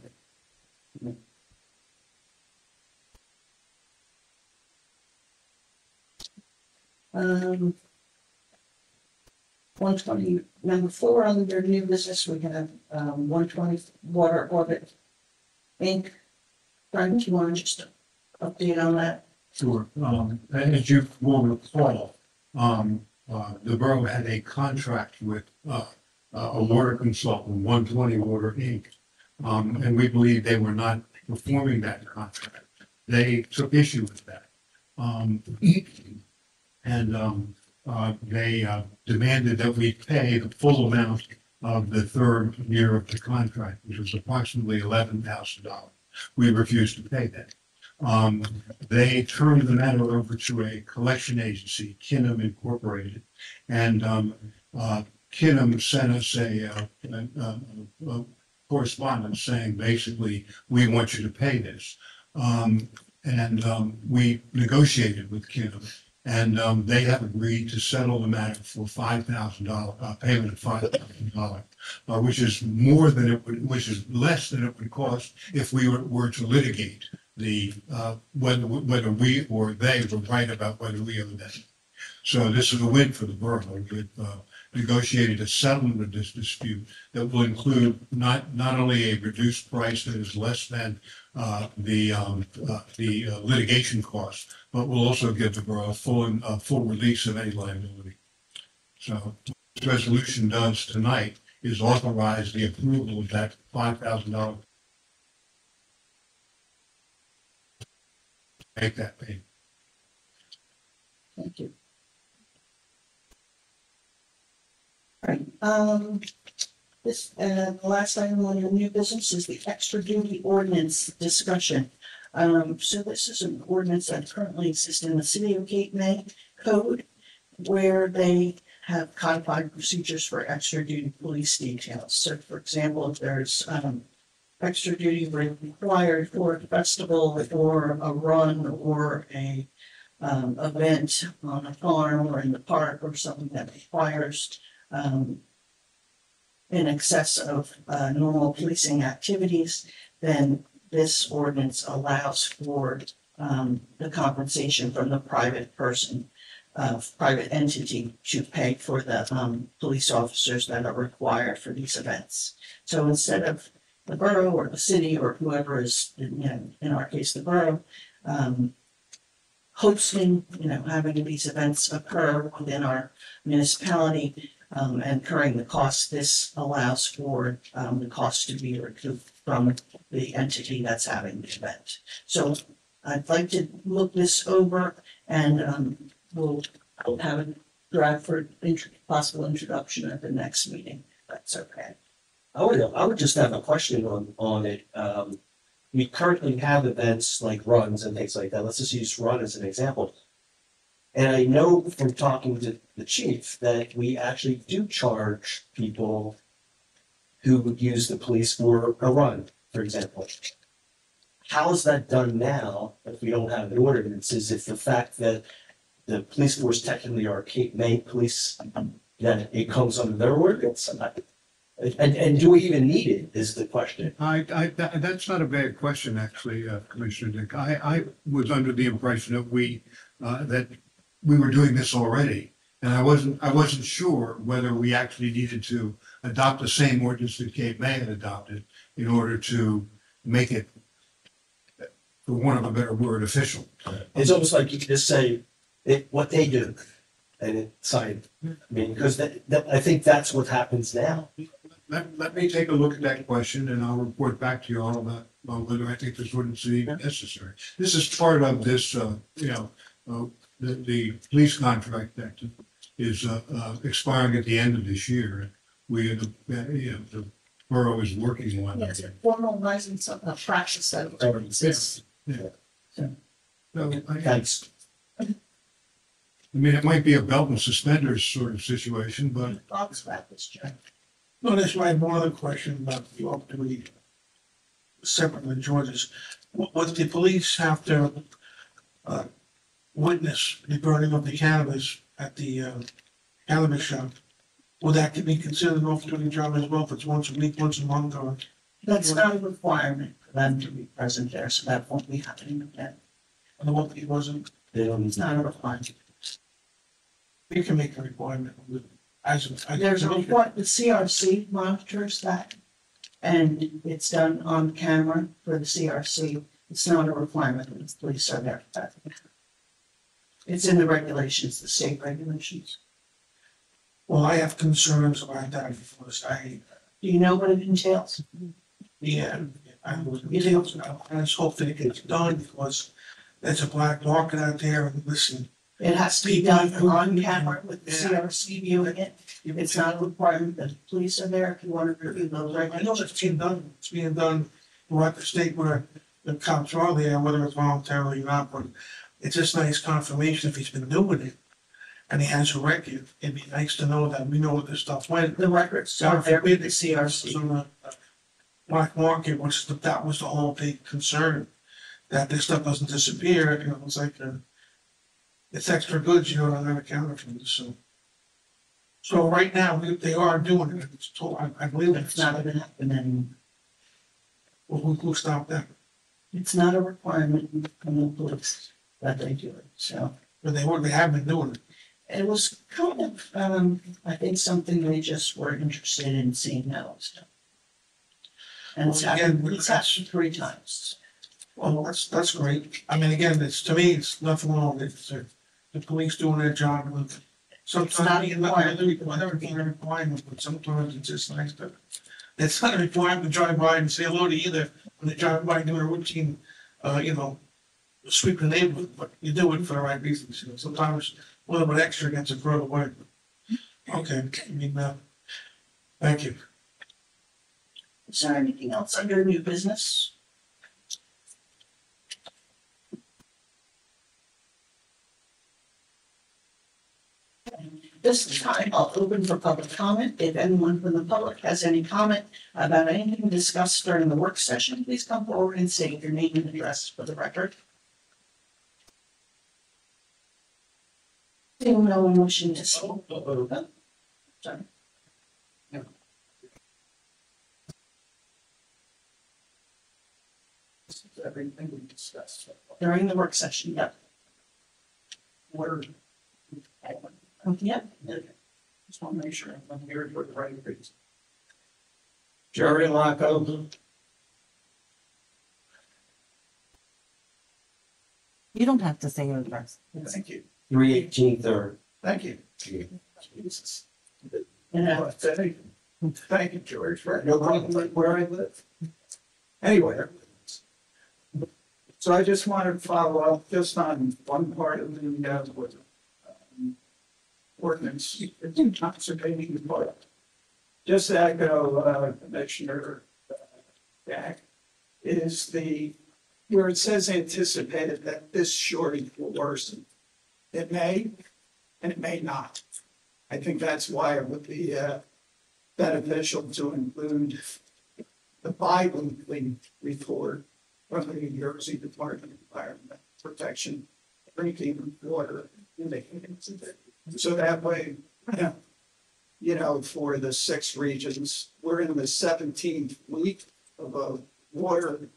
Um, 120, number 4 under new business, we have, 120 Water Orbit Inc. Frank, do you want to just update on that? Sure. As you will recall, the borough had a contract with, a water consultant, 120 Water Inc. And we believe they were not performing that contract. They took issue with that. They demanded that we pay the full amount of the third year of the contract, which was approximately $11,000. We refused to pay that. They turned the matter over to a collection agency, Kinnem Incorporated, and Kinnem sent us a correspondence saying basically, we want you to pay this. We negotiated with Kinnem, and they have agreed to settle the matter for $5,000, payment of $5,000, which is more than it would, which is less than it would cost if we were to litigate the whether we or they were right about whether we owed them. So this is a win for the borough. We've negotiated a settlement of this dispute that will include not only a reduced price that is less than the litigation costs, but will also give the borough full release of any liability. So what this resolution does tonight is authorize the approval of that $5,000. Make that payment. Thank you. All right, this, the last item on your new business is the extra duty ordinance discussion. So this is an ordinance that currently exists in the City of Cape May code, where they have codified procedures for extra duty police details. So for example, if there's, extra duty required for a festival or a run or a event on a farm or in the park or something that requires in excess of normal policing activities, then this ordinance allows for the compensation from the private person, private entity to pay for the police officers that are required for these events. So instead of the borough or the city or whoever is, in our case, the borough, hosting, having these events occur within our municipality, and incurring the cost, this allows for the cost to be recouped from the entity that's having the event. So I'd like to look this over and we'll have a draft for possible introduction at the next meeting, if that's okay. I would just have a question on it. We currently have events like runs and things like that. Let's just use run as an example. And I know from talking to the chief that we actually do charge people who would use the police for a run, for example. How is that done now if we don't have an ordinance? Is it the fact that the police force technically are Cape May police, that it comes under their ordinance? And do we even need it is the question. That's not a bad question, actually, Commissioner Dick. I was under the impression that we were doing this already. And I wasn't sure whether we actually needed to adopt the same ordinance that Cape May had adopted in order to make it, for want of a better word, official. It's almost like you could just say what they do and it's signed. I mean, because I think that's what happens now. Let me take a look at that question and I'll report back to you all about whether I think this ordinance is even necessary. This is part of this, the police contract that is expiring at the end of this year. The borough is working on Yes, it. formalizing some practice that exists. Yeah. So- So, Thanks. I mean, it might be a belt and suspenders sort of situation, but Thoughts about this, Joe? No, that's why I have one other question about the opportunity, separate than George's. Would the police have to witness the burning of the cannabis at the cannabis shop? Would that be considered an off-duty job as well, if it's once a week, once a month, or? That's not a requirement for them to be present there, so that won't be happening again. And what it wasn't, They don't need It's not a requirement. we can make a requirement as. There's a report, the CRC monitors that, and it's done on camera for the CRC. It's not a requirement that the police are there for that. It's in the regulations, the state regulations. Well, I have concerns about that because Do you know what it entails? yeah, I just hope that it gets done because there's a black market out there and listen. It has to be done on camera with the CRC viewing it. It's not a requirement that the police are there if you want to review those I know regulations. it's being done throughout the state where the cops are there, whether it's voluntarily or not, but it's just nice confirmation if he's been doing it. And he has a record, it'd be nice to know that we know what this stuff went. The records are there with the CRC. On the black market, that was the whole big concern, that this stuff doesn't disappear, it's like, it's extra goods, they're not accounted for, so. So right now, they are doing it, it's told, I believe It's not gonna happen anymore. who stopped that? It's not a requirement from the police that they do it, so. But they have been doing it. It was kind of, I think something they just were interested in seeing how it's done. And Well, again, it's happened 3 times. Well, that's great. I mean, again, to me, it's nothing wrong with it. The police doing their job. Sometimes it's not a requirement, but sometimes it's just nice to. It's not a requirement to drive by and say hello to either when they drive by doing a routine, sweep the neighborhood, but you do it for the right reasons. Sometimes a little bit extra gets it further away. Okay, I mean, thank you. Is there anything else under new business? This time I'll open for public comment. If anyone from the public has any comment about anything discussed during the work session, please come forward and state your name and address for the record. Seeing no one wishing to speak. Sorry. Everything we discussed. During the work session, yep. Word. Yep. Just want to make sure I'm here for the right reason. Jerry Locko. You don't have to say your address. Thank you. 318 Third. Thank you. Jesus. Yeah. Thank you, George, for knowing where I live. Anyway. So I just wanted to follow up just on one part of the ordinance, it's conservation part. Just to echo Commissioner Jack, is where it says anticipated that this shortage will worsen. It may, and it may not. I think that's why it would be beneficial to include the bi-weekly report from the New Jersey Department of Environmental Protection, drinking water. So that way, you know, for the 6 regions, we're in the 17th week of a water,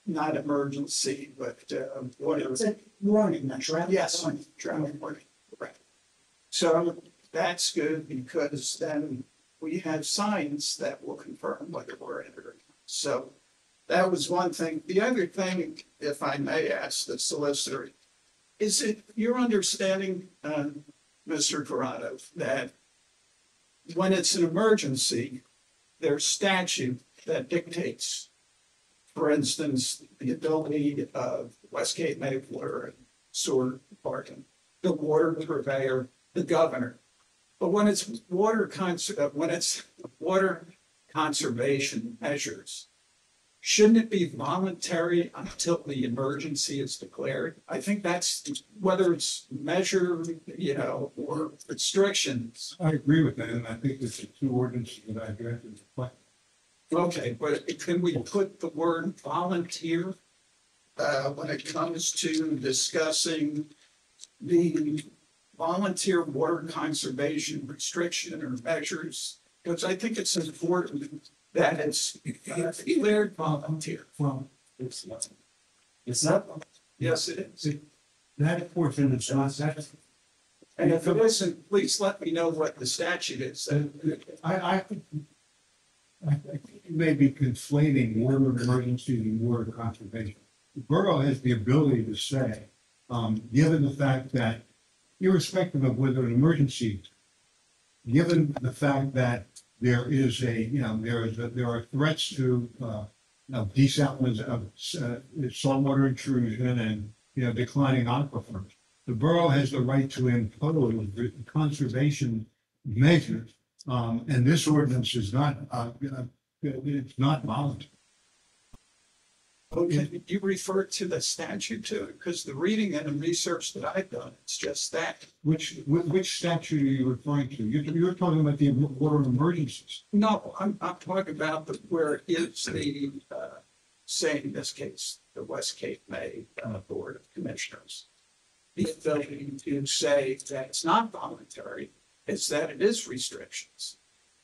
not emergency, but water. It's a warning, not drought. Yes, drought warning, correct. So that's good because then we have signs that will confirm whether we're in it or not. So that was one thing. The other thing, if I may ask the solicitor, is it your understanding, Mr. Corrado, that when it's an emergency, there's statute that dictates, for instance, the ability of West Cape May Water and Sewer Department, the water purveyor, the governor. But when it's water conservation measures, shouldn't it be voluntary until the emergency is declared? I think that's whether it's measure, you know, or restrictions. I agree with that, and I think it's the 2 ordinances that I drafted reflect. Okay, but can we put the word volunteer when it comes to discussing the volunteer water conservation restriction or measures? Because I think it's important that it's declared volunteer. Well, It's not. Yes, it is. that portion is not, that's, And if it isn't, please let me know what the statute is. I think you may be conflating water emergency and water conservation. The borough has the ability to say, given the fact that irrespective of whether an emergency, given the fact that there is there are threats to, desalination of saltwater intrusion and, declining aquifers. The borough has the right to impose conservation measures, and this ordinance is not, it's not voluntary. Okay, you refer to the statute too, because the reading and the research that I've done, it's just that. Which statute are you referring to? You're talking about the water emergencies. No, I'm talking about where it's the, say in this case, the West Cape May Board of Commissioners. The ability to say that it's not voluntary is that it is restrictions.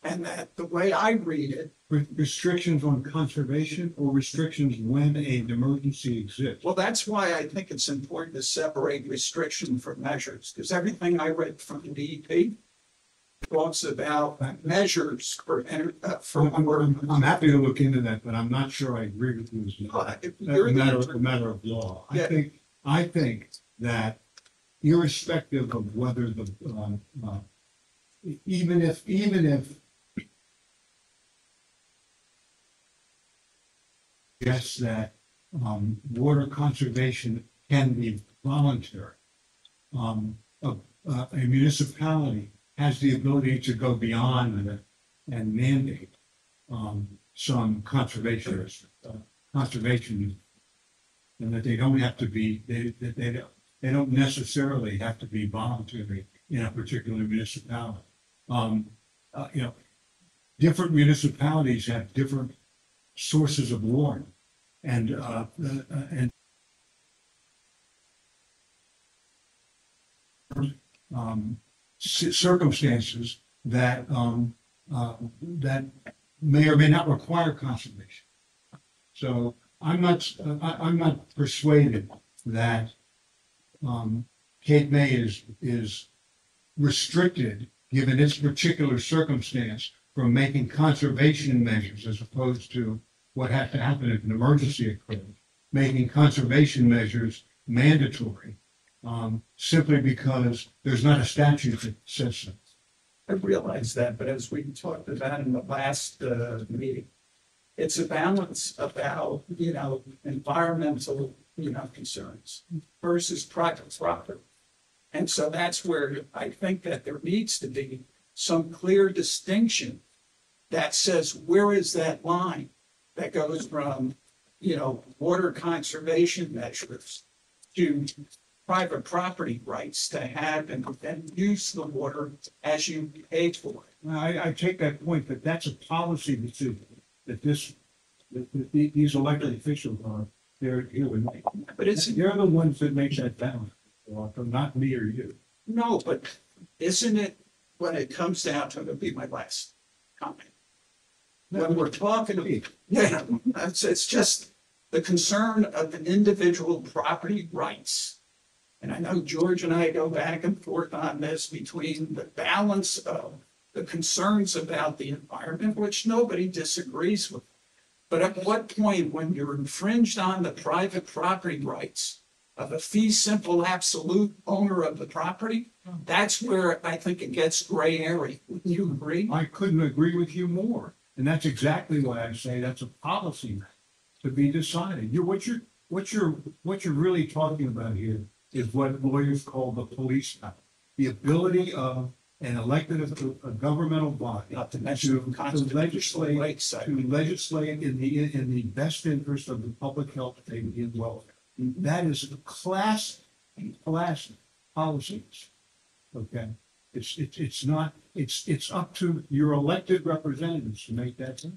And that the way I read it. Restrictions on conservation or restrictions when an emergency exists? Well, that's why I think it's important to separate restriction from measures, because everything I read from the DEP talks about measures for. I'm happy to look into that, but I'm not sure I agree with you. As a matter of law. Yeah. I think that irrespective of whether the, even if yes, that water conservation can be voluntary. A municipality has the ability to go beyond that and mandate some conservation, and that they don't have to be, they They don't necessarily have to be voluntary in a particular municipality. You know, different municipalities have different sources of water. And circumstances that, that may or may not require conservation. So I'm not persuaded that, Cape May is restricted, given its particular circumstance, from making conservation measures as opposed to what has to happen if an emergency occurs, making conservation measures mandatory, simply because there's not a statute that says so. I realize that, but as we talked about in the last meeting, it's a balance about, environmental, concerns versus private property. And so that's where I think that there needs to be some clear distinction that says, where is that line that goes from, water conservation measures to private property rights to have and use the water as you pay for it. I take that point, but that's a policy decision that these elected officials are, they're here with me. But They're the ones that make that balance, not me or you. no, but isn't it, when it comes down to, it'll be my last comment. When we're talking, it's just the concern of the individual property rights. And I know George and I go back and forth on this between the balance of the concerns about the environment, which nobody disagrees with. But at what point, when you're infringed on the private property rights of a fee simple absolute owner of the property, that's where I think it gets gray area. Wouldn't you agree? I couldn't agree with you more. And that's exactly why I say that's a policy to be decided. What you're really talking about here is what lawyers call the police power. The ability of an elected, a governmental body Not to mention to legislate in the best interest of the public health and welfare. That is a class policies. Okay, it's up to your elected representatives to make that, to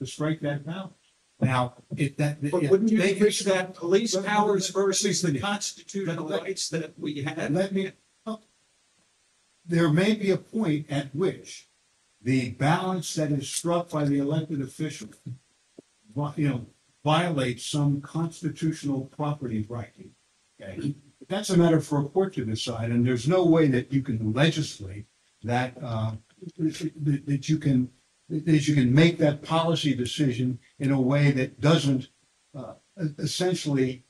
strike that balance. Now, But wouldn't you fix that police powers versus the constitutional rights that we have? There may be a point at which the balance that is struck by the elected official, violates some constitutional property right. Okay, that's a matter for a court to decide, and there's no way that you can legislate that that you can make that policy decision in a way that doesn't essentially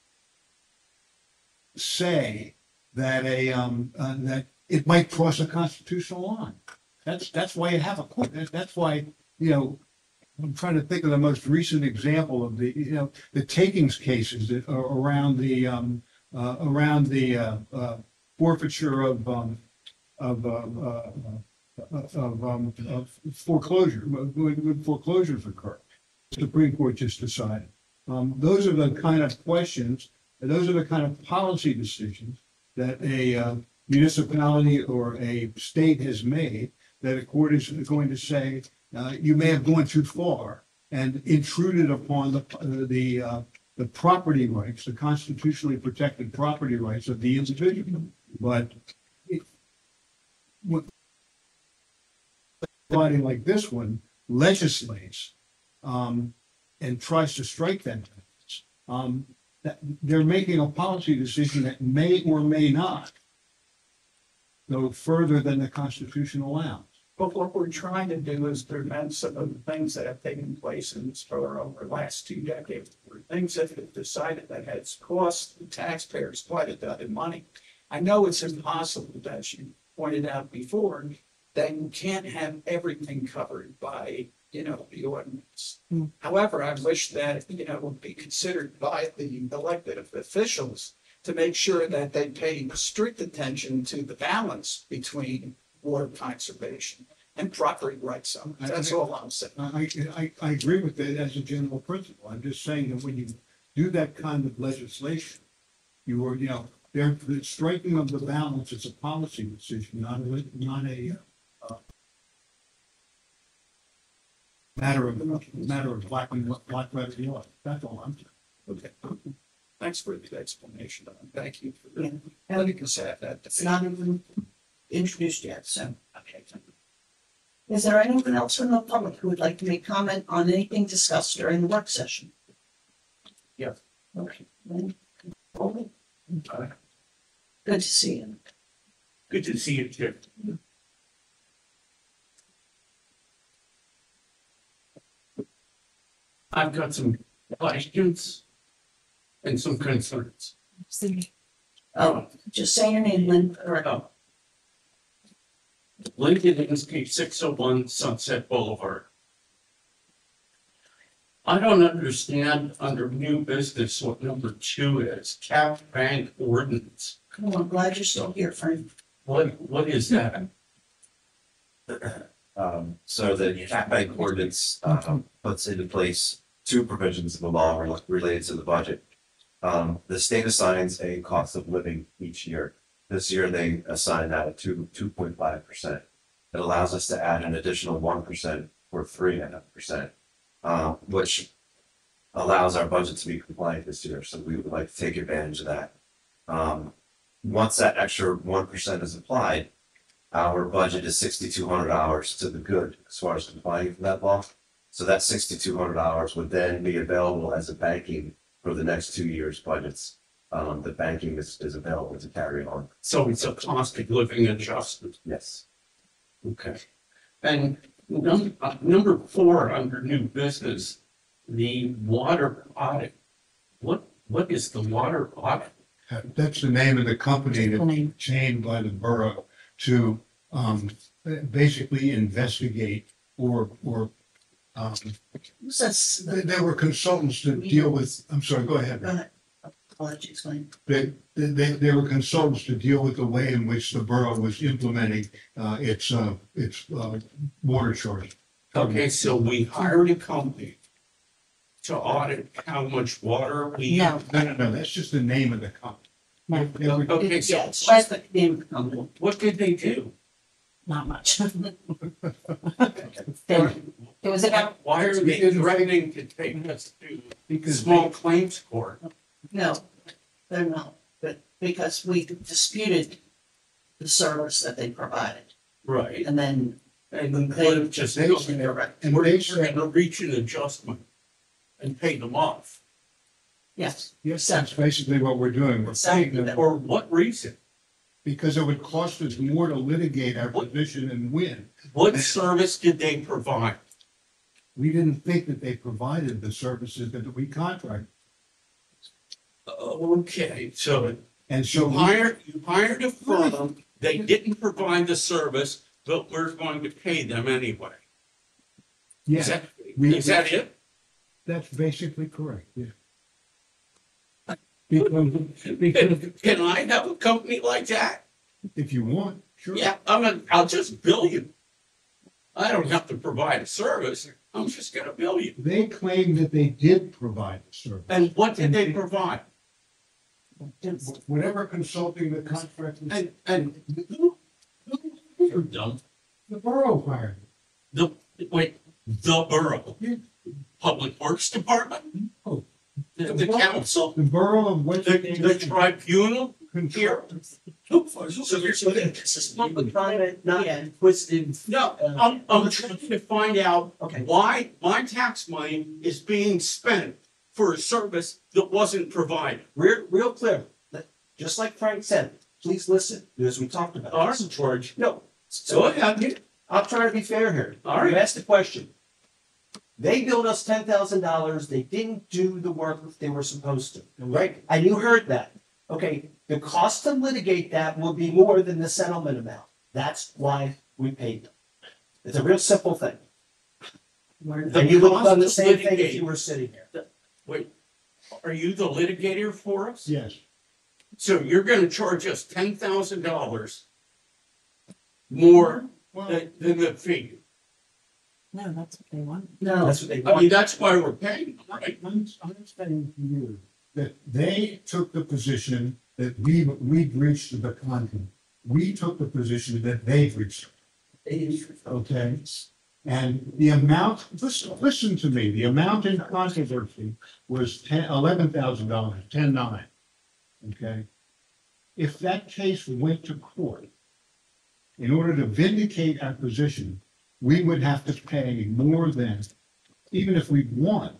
say that that it might cross a constitutional line. That's why you have a court. That's why, I'm trying to think of the most recent example of the takings cases that are around the forfeiture of foreclosure, when foreclosures occur. The Supreme Court just decided. Those are the kind of questions, those are the kind of policy decisions that a municipality or a state has made, that a court is going to say, you may have gone too far and intruded upon the property rights, the constitutionally protected property rights of the individual. But body like this one legislates and tries to strike that balance, that they're making a policy decision that may or may not go further than the Constitution allows. But what we're trying to do is prevent some of the things that have taken place in this borough over the last 2 decades, things that have decided that has cost the taxpayers quite a bit of money. I know it's impossible, as you pointed out before, that you can't have everything covered by, the ordinance. However, I wish that, it would be considered by the elected officials to make sure that they pay strict attention to the balance between water conservation and property rights. That's all I'm saying. I agree with that as a general principle. I'm just saying that when you do that kind of legislation, the striking of the balance is a policy decision, not a matter of black letter law. That's all I'm saying. Okay. Thanks for the explanation, Don. Thank you for Yeah. letting us have that. It's not even introduced yet, so. Okay. Is there anyone else from the public who would like to make comment on anything discussed during the work session? Yes. Okay. Good to see you. Good to see you, Chip. I've got some questions and some concerns. Oh, just say your name, Lynn. Correct. Oh. Lincoln Inskeep 601 Sunset Boulevard. I don't understand under new business what number 2 is, cap bank ordinance. Cool, I'm glad you're still here, Frank. What is that? So the cap bank ordinance, puts into place two provisions of the law related to the budget. The state assigns a cost of living each year. This year, they assign that at 2.5%. It allows us to add an additional 1% or 3.5%, which allows our budget to be compliant this year. So we would like to take advantage of that. Once that extra 1% is applied, our budget is $6,200 to the good as far as complying with that law. So that $6,200 would then be available as a banking for the next 2 years' budgets. The banking is available to carry on. So it's a cost of living adjustment. Yes. Okay. And number 4 under new business, the water audit. What is the water audit? That's the name of the company The name. that's chained by the borough to basically investigate or Says, there were consultants to deal with, I'm sorry, go ahead. go ahead. I'll let you explain. There were consultants to deal with the way in which the borough was implementing its water charge. Okay, so we hired a company to audit how much water we. No, No, that's just the name of the company. no, They were- Okay, so Yeah, it's just the name of the company. what did they do? not much. There it was about, Why are they threatening to take us to Because small claims court? No, they're not, but because we disputed the service that they provided. Right. And then And we could have just, They- we're and they we're said- gonna reach an adjustment and pay them off. yes, Yes, that's basically what we're doing. We're paying them For what reason? because it would cost us more to litigate our position and win. What service did they provide? We didn't think that they provided the services that we contracted. Okay, so And so you hired a firm, they didn't provide the service, but we're going to pay them anyway. Is yeah, is that it? that's basically correct, yeah. Because Can I have a company like that? if you want, sure. Yeah, I'll just bill you. I don't have to provide a service, I'm just gonna bill you. They claim that they did provide the service. And what did they provide? Whatever consulting the contract was, And you're dumb. the borough hired. The borough, Public Works Department, Oh, the council, The borough of West. the tribunal here. so you're saying this is public comment, not twisted. No, I'm trying to find out Okay. why my tax money is being spent for a service that wasn't provided. Real clear, just like Frank said, please listen, as we talked about. All this. right, George. No, Go so ahead. I'm trying to be fair here. All right. You asked the question. They billed us $10,000, they didn't do the work they were supposed to, right? And you heard that. Okay, the cost to litigate that will be more than the settlement amount. That's why we paid them. It's a real simple thing. And you would have done the same thing if you were sitting here. Wait, are you the litigator for us? Yes, So you're gonna charge us $10,000 more well, than the fee? no, that's what they want. No, That's what they I mean, want. that's why we're paying, them, right? I'm saying to you that they took the position that we breached the contract. We took the position that they breached. Okay? And the amount, listen to me, the amount in controversy was $11,000, 10-9. Okay? If that case went to court, in order to vindicate our position, we would have to pay more than, even if we won,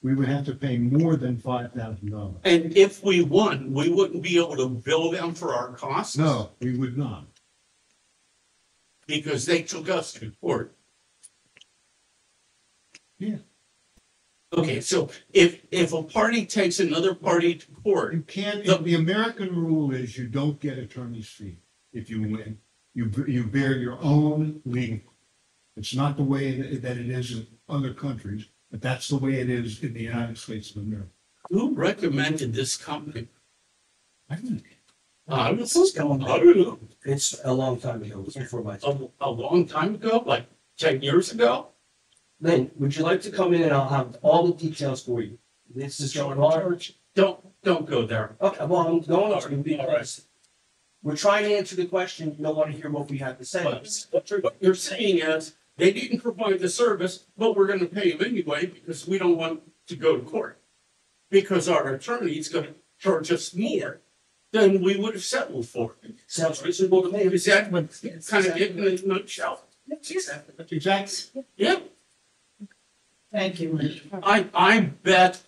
we would have to pay more than $5,000. And if we won, we wouldn't be able to bill them for our costs? No, we would not. Because they took us to court. Yeah. Okay, so if a party takes another party to court, You can't, the American rule is you don't get attorney's fee if you win. You bear your own legal. It's not the way that it is in other countries, but that's the way it is in the United States of America. who recommended this company? I think. I don't know. It's a long time ago, it was before my time. A long time ago, like 10 years ago? Lynn, would you like to come in and I'll have all the details for you? This is going on. Don't go there. Okay, well, I'm going All to right, because we're trying to answer the question, you don't want to hear what we have to say. But what you're saying is, they didn't provide the service, but we're gonna pay them anyway because we don't want to go to court. Because our attorney's gonna charge us more than we would have settled for. Sounds reasonable to me. Is that what kind of it in a nutshell? Exactly. Yeah, Thank you, Lynn. I bet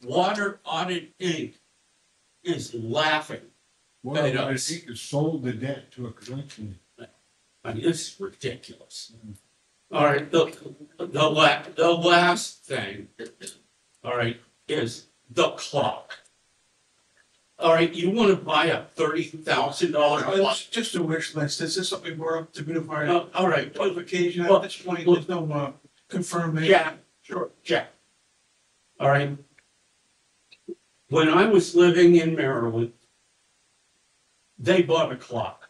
Water Audit Inc. is laughing. Well, Hey, no, I think it sold the debt to a collection. I mean, this is ridiculous. All right, the last thing, all right, is the clock. All right, you want to buy a $30,000 clock? It's just a wish list. This is something we're up to beautify All right, qualification. well, At this point, there's no confirmation. Jack, sure, Jack. All right. When I was living in Maryland, they bought a clock.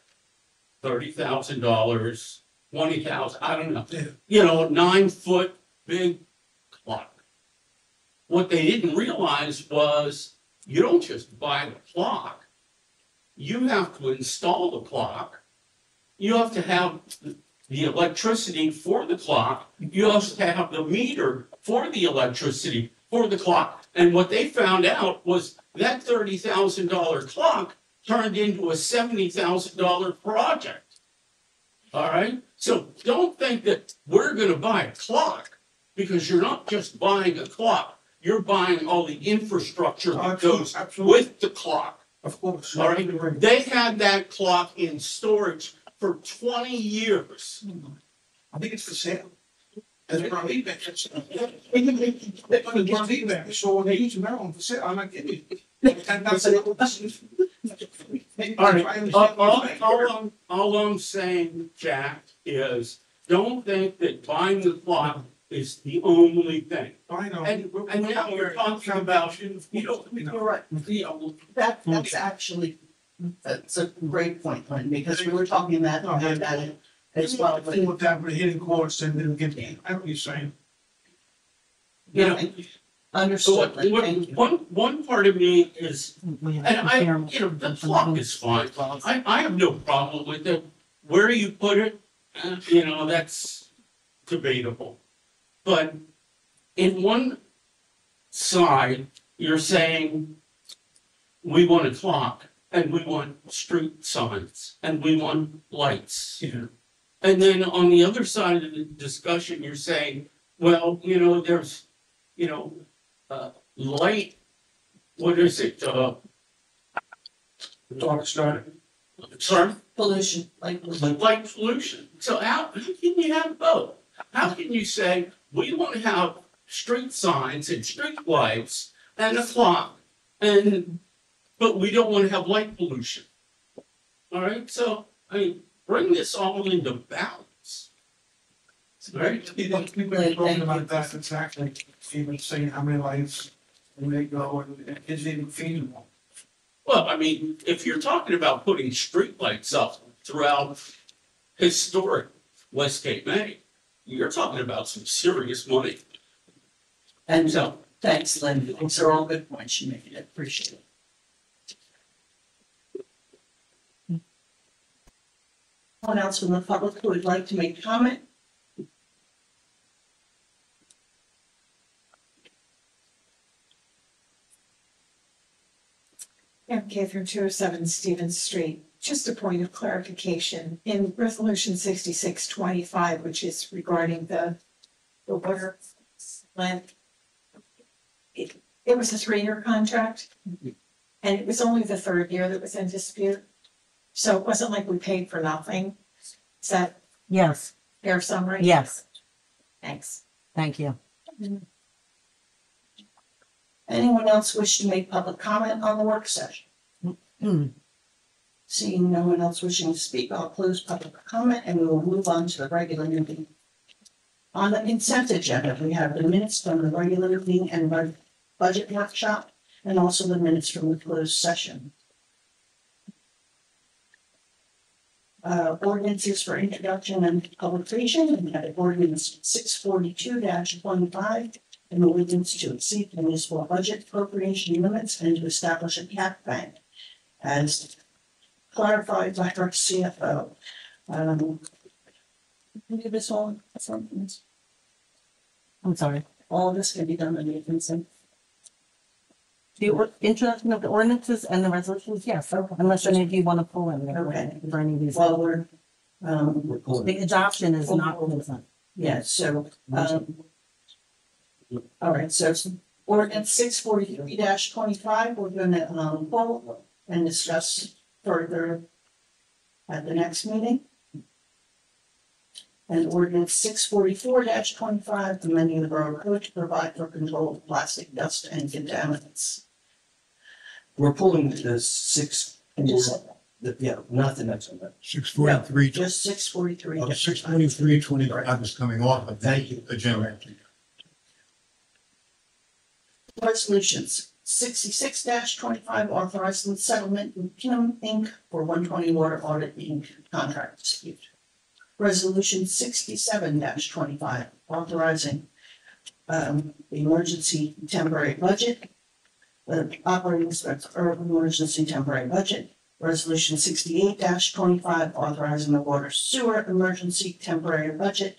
$30,000, 20,000, I don't know. Yeah. You know, 9-foot big clock. What they didn't realize was you don't just buy the clock. You have to install the clock. You have to have the electricity for the clock. You have to have the meter for the electricity for the clock. And what they found out was that $30,000 clock turned into a $70,000 project. All right? So don't think that we're going to buy a clock because you're not just buying a clock. You're buying all the infrastructure that goes Absolutely. with the clock. Of course. All right? They had that clock in storage for 20 years. I think it's for sale. As per eBay. They're gonna run eBay, so when they use Maryland for sale, I'm not kidding you. All right, all I'm saying, Jack, is don't think that buying the clock is the only thing. I know. And now you're talking about, you know, You're right. you know, That's actually, that's a great point, Lynn, because we were talking that, about it as well. But With that, but hitting courts and then get, I know what you're saying. you know, Understood, Lynn, thank you. one part of me is, We have and to I, compare them you know, the from clock them. is fine. I have no problem with it. Where you put it, you know, that's debatable. But in one side, you're saying, we want a clock, and we want street signs, and we want lights. Yeah. And then on the other side of the discussion, you're saying, well, you know, there's, you know, light, what is it, Dark sky. sorry? Pollution, like. Light pollution. So how can you have both? How can you say, we want to have street signs and street lights and a clock, but we don't want to have light pollution? All right, so, I mean, bring this all into balance. Right? We've been talking about that exactly, even saying how many lights and they go and is it even feasible? Well, I mean, if you're talking about putting street lights up throughout historic West Cape May, you're talking about some serious money. And So, thanks, Lynn. Those are all good points you made. I appreciate it. Anyone else from the public who would like to make a comment? I'm Catherine 207 Stevens Street. Just a point of clarification. In Resolution 6625, which is regarding the water plant, it was a 3-year contract, and it was only the 3rd year that was in dispute. So it wasn't like we paid for nothing. Is that Yes, fair summary? yes, Thanks. thank you. Anyone else wish to make public comment on the work session? Seeing no one else wishing to speak, I'll close public comment and we will move on to the regular meeting. On the consent agenda, we have the minutes from the regular meeting and budget workshop, and also the minutes from the closed session. Ordinances for introduction and publication, we have ordinance 642-25, an ordinance to exceed the municipal budget appropriation limits and to establish a cap bank, as clarified by our CFO. Can you give us all something? I'm sorry. All of this can be done in the consent. The introduction of the ordinances and the resolutions, yes, unless any of you want to pull in there. Okay. For any of these. Well, we're, The adoption is not consent. yeah, so, all right, so ordinance 643-25, we're gonna, pull and discuss further at the next meeting. And ordinance 644-25, amending the borough code to provide for control of plastic dust and contaminants. We're pulling the 6, I just said yeah, not the next one. 643, just 643. 643-25 is coming off of Thank you. the agenda. Resolutions, 66-25, authorizing settlement with Kim Inc. for 120 Water Audit Inc. contract dispute. Resolution 67-25, authorizing the emergency temporary budget, the operating expense of emergency temporary budget. Resolution 68-25, authorizing the water sewer emergency temporary budget.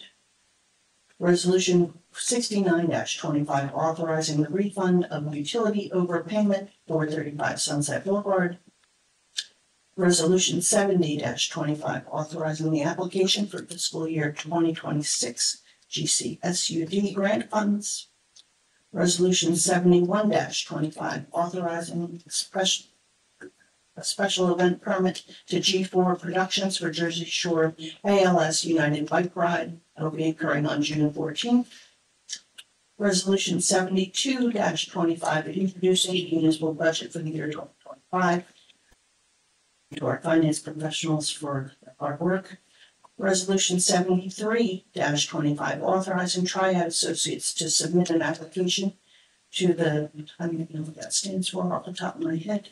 Resolution 69-25, authorizing the refund of utility overpayment for 35 Sunset Boulevard. Resolution 70-25, authorizing the application for fiscal year 2026 GCSUD grant funds. Resolution 71-25, authorizing a special event permit to G4 Productions for Jersey Shore ALS United Bike Ride. It'll be occurring on June 14th. Resolution 72-25, introducing the municipal budget for the year 2025. To our finance professionals for our work. Resolution 73-25, authorizing Triad Associates to submit an application to the, I don't even know what that stands for off the top of my head.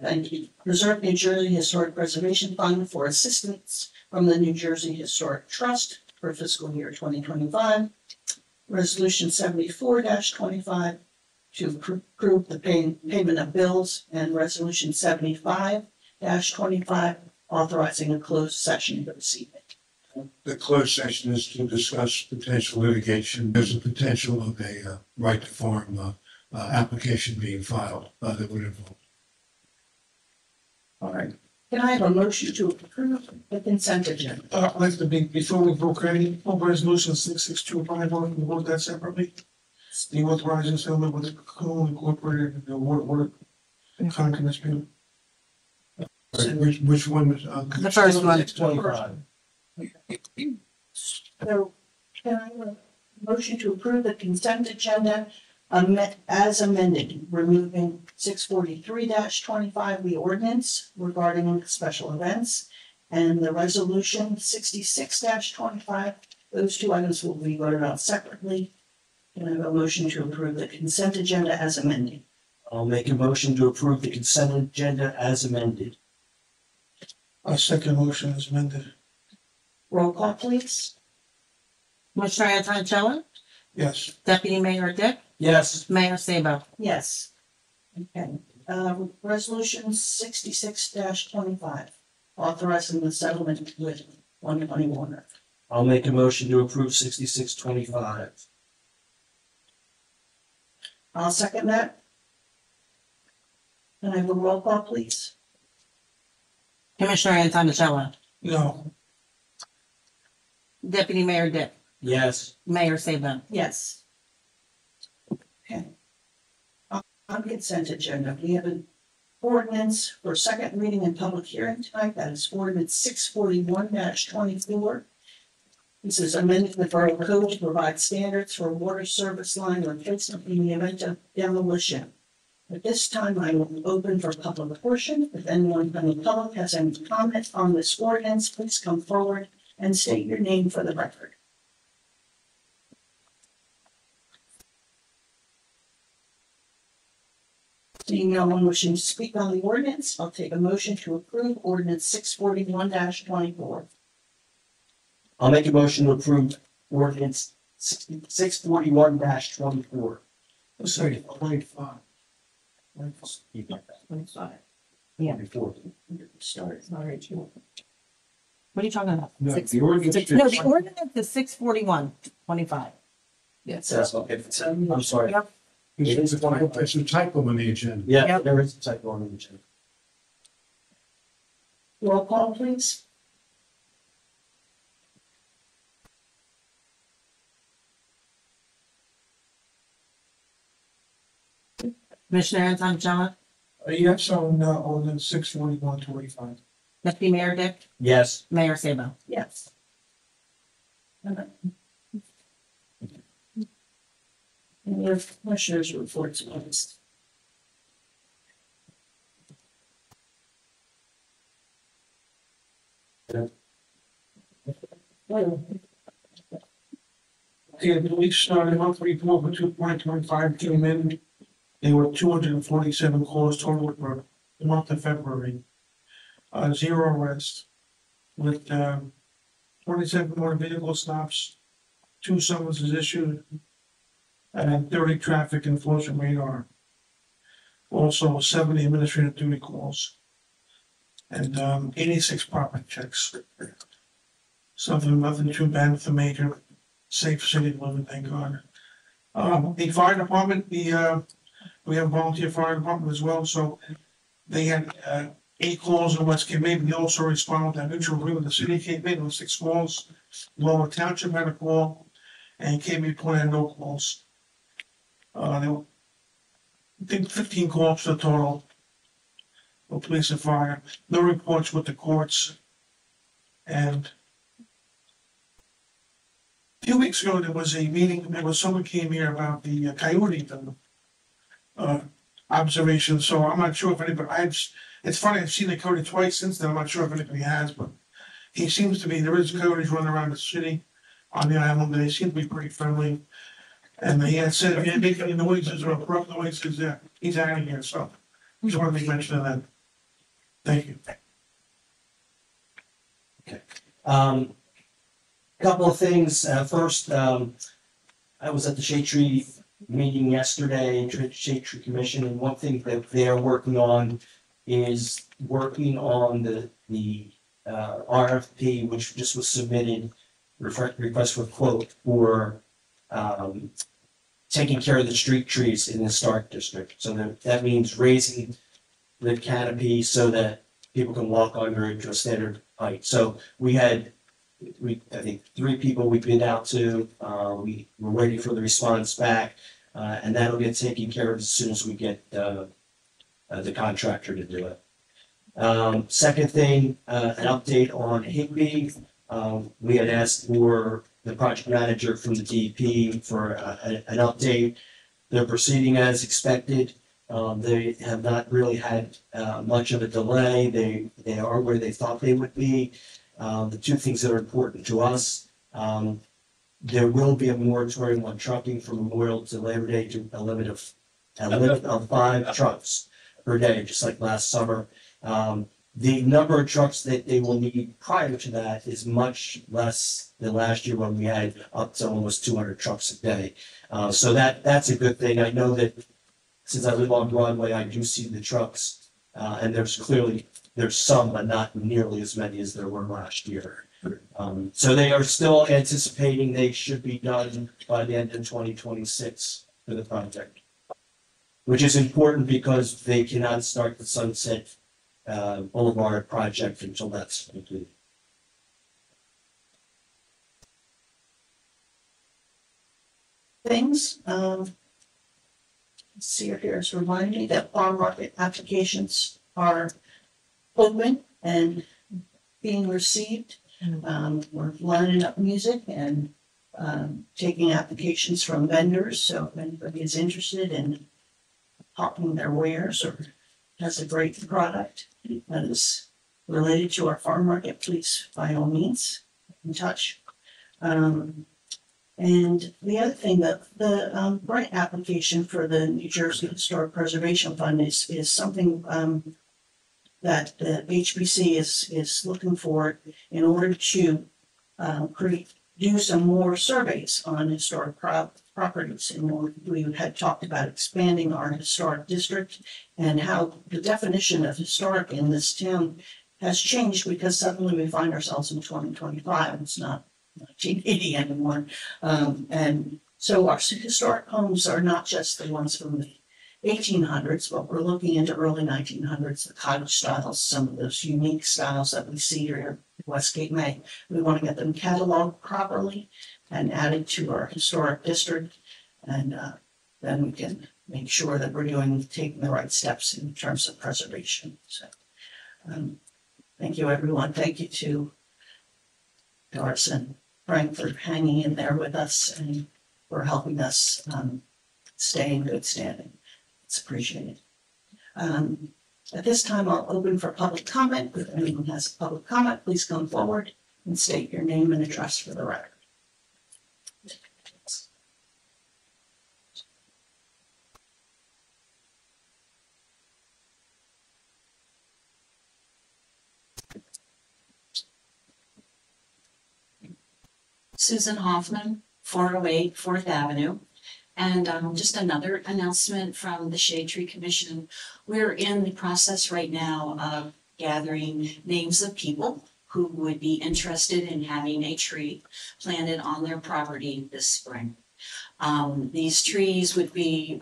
Thank you. Preserve New Jersey Historic Preservation Fund for assistance from the New Jersey Historic Trust for fiscal year 2025. Resolution 74-25 to approve the payment of bills, and resolution 75-25 authorizing a closed session for this evening. The closed session is to discuss potential litigation. There's a potential of a right to farm application being filed that would involve. All right. Can I have a motion to approve the consent agenda? I'd like to be, before we vote, can I vote resolution 6625 on, we vote that separately? The authorizing settlement with the co incorporated, the water contract dispute. Which one was? The first one. 25. So can I have a motion to approve the consent agenda as amended, removing 643-25, the ordinance regarding special events, and the resolution 66-25. Those two items will be voted on separately. Can I have a motion to approve the consent agenda as amended? I'll make a motion to approve the consent agenda as amended. A second motion is amended. Roll call, please. Commissioner Antoncello, Yes. Deputy Mayor Dick, Yes. Mayor Sabo. Yes. Okay. Resolution 66-25, authorizing the settlement with 121. I'll make a motion to approve 6625. I'll second that. Can I have a roll call, please? Commissioner Antonicello, No, Deputy Mayor Dick, Yes. Mayor Sabo. Yes. Okay. On consent agenda, we have an ordinance for second reading and public hearing tonight. That is ordinance 641-24. This is amending the Borough Code to provide standards for water service line replacement in the event of demolition. At this time, I will open for public portion. If anyone from the public has any comment on this ordinance, please come forward and state your name for the record. Seeing no one wishing to speak on the ordinance, I'll take a motion to approve ordinance 641-24. I'll make a motion to approve ordinance 641-24. sorry, 25. 25. Yeah. Start. What are you talking about? No, Six- the ordinance six- is- No, the ordinance is 641-25. Yes. I'm sorry. Yep. It's a typo on the agenda. Yeah, Yep. there is a typo on the agenda. Roll call, please. Commissioner Antonicello, Yes, on ordinance 641-25. Deputy Mayor Dick, Yes. Mayor Sabo. Yes. And your commissioners' reports, please. Okay, the police started monthly report for 2.25 came in. There were 247 calls total for the month of February. 0 arrests with 27 motor vehicle stops, 2 summonses issued, and 30 traffic enforcement radar. Also 70 administrative duty calls and 86 property checks. Nothing too bad with the major. Safe city to live in, thank God. The fire department, we have a volunteer fire department as well, so they had 8 calls in West Cape May, but they also responded to mutual agreement with the city of Cape May, there was 6 calls. Lower Township had a call, and Cape May Point had no calls. There were, I think 15 calls for the total. For police and fire, no reports with the courts. And a few weeks ago, there was a meeting, someone came here about the coyote observation, so I'm not sure if anybody, it's funny, I've seen the coyote twice since then, I'm not sure if anybody has, but he seems to be, there is coyotes running around the city on the island, and they seem to be pretty friendly. And he had said, if you make any noises or abrupt noises, he's out of here, so just wanted to make mention of that. Thank you. Couple of things. First, I was at the Shade Tree meeting yesterday, Shade Tree Commission, and one thing that they are working on is working on the RFP, which just was submitted, request for quote for taking care of the street trees in the Stark District. So that means raising the canopy so that people can walk under it to a standard height. So I think 3 people we've been out to, we're waiting for the response back, and that'll get taken care of as soon as we get the contractor to do it. Second thing, an update on Higby. We had asked for the project manager from the DEP for an update. They're proceeding as expected. They have not really had much of a delay. They are where they thought they would be. The 2 things that are important to us, there will be a moratorium on trucking from Memorial to Labor Day to a limit of 5 trucks per day, just like last summer. The number of trucks that they will need prior to that is much less than last year when we had up to almost 200 trucks a day. So that's a good thing. I know that since I live on Broadway, I do see the trucks. And there's some, but not nearly as many as there were last year. So they are still anticipating they should be done by the end of 2026 for the project. Which is important because they cannot start the Sunset Boulevard project until that's completed. Things, let's see here's remind me that farm market applications are open and being received. We're lining up music and taking applications from vendors, so if anybody is interested in hawking their wares or has a great product that is related to our farm market, please, by all means, get in touch. And the other thing that the grant application for the New Jersey Historic Preservation Fund is something that the HBC is looking for in order to do some more surveys on historic properties. And we had talked about expanding our historic district and how the definition of historic in this town has changed because suddenly we find ourselves in 2025 and it's not 1980 anymore. And so our historic homes are not just the ones from the 1800s, but we're looking into early 1900s, the cottage styles, some of those unique styles that we see here at Westgate May. We want to get them cataloged properly and added to our historic district. And then we can make sure that we're taking the right steps in terms of preservation. So thank you, everyone. Thank you to Doris and Frank for hanging in there with us and for helping us stay in good standing. It's appreciated. At this time, I'll open for public comment. If anyone has a public comment, please come forward and state your name and address for the record. Susan Hoffman, 408 4th Avenue. And just another announcement from the Shade Tree Commission. We're in the process right now of gathering names of people who would be interested in having a tree planted on their property this spring. These trees would be,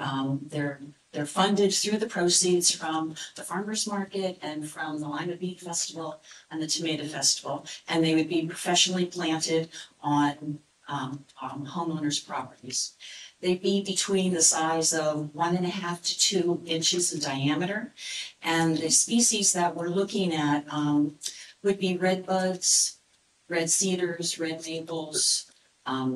they're funded through the proceeds from the Farmers Market and from the Lima Bean Festival and the Tomato Festival. And they would be professionally planted on homeowners' properties. They'd be between the size of 1.5 to 2 inches in diameter. And the species that we're looking at would be red buds, red cedars, red maples,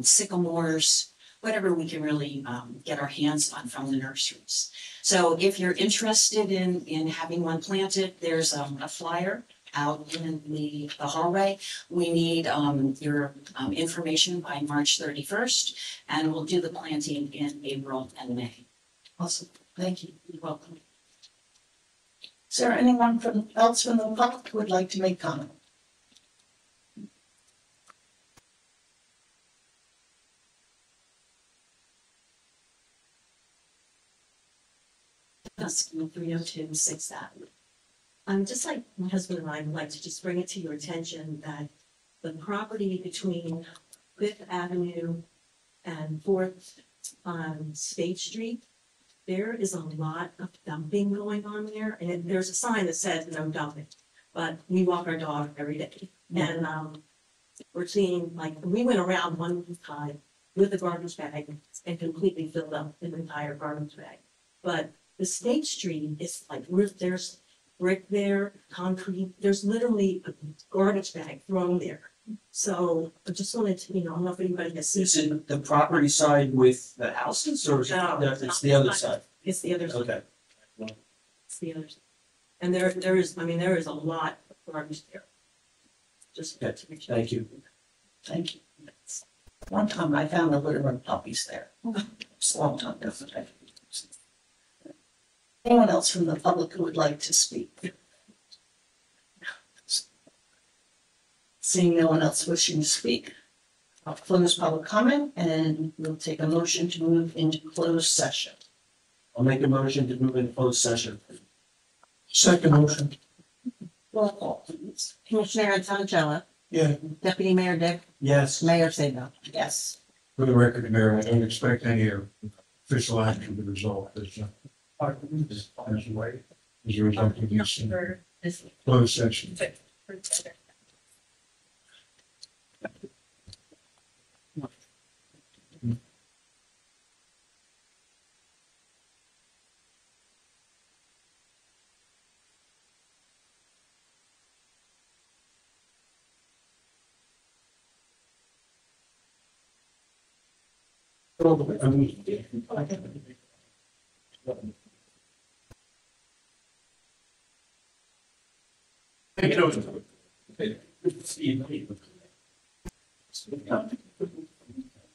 sycamores, whatever we can really get our hands on from the nurseries. So if you're interested in having one planted, there's a flyer out in the hallway. We need your information by March 31st, and we'll do the planting in April and May. Awesome. Thank you. You're welcome. Is there anyone else from the public who would like to make comment? Asking 302 6th Avenue. Just like my husband and I would like to just bring it to your attention that the property between 5th Avenue and 4th State Street, there is a lot of dumping going on there. And there's a sign that says no dumping, but we walk our dog every day. And we're seeing, like, we went around one time with a garbage bag and completely filled up an entire garbage bag. But the State Street is like, there's brick there, concrete, there's literally a garbage bag thrown there. So I just wanted to, I don't know if anybody has seen. Is it the property side with the houses or is it, No, it's the other side? It's the other side. Okay. It's the other side. And there is a lot of garbage there. Just. Okay, thank you. Thank you. One time I found a litter of puppies there. It's a long time ago. Anyone else from the public who would like to speak? Seeing no one else wishing to speak, I'll close public comment and we'll take a motion to move into closed session. I'll make a motion to move into closed session. Second motion, Roll call. Commissioner Antonello, yeah. Deputy Mayor Dick, Yes. Mayor Sabo. Yes. For the record, Mayor, I don't expect any official action to resolve this. As a result of this closed session. You know,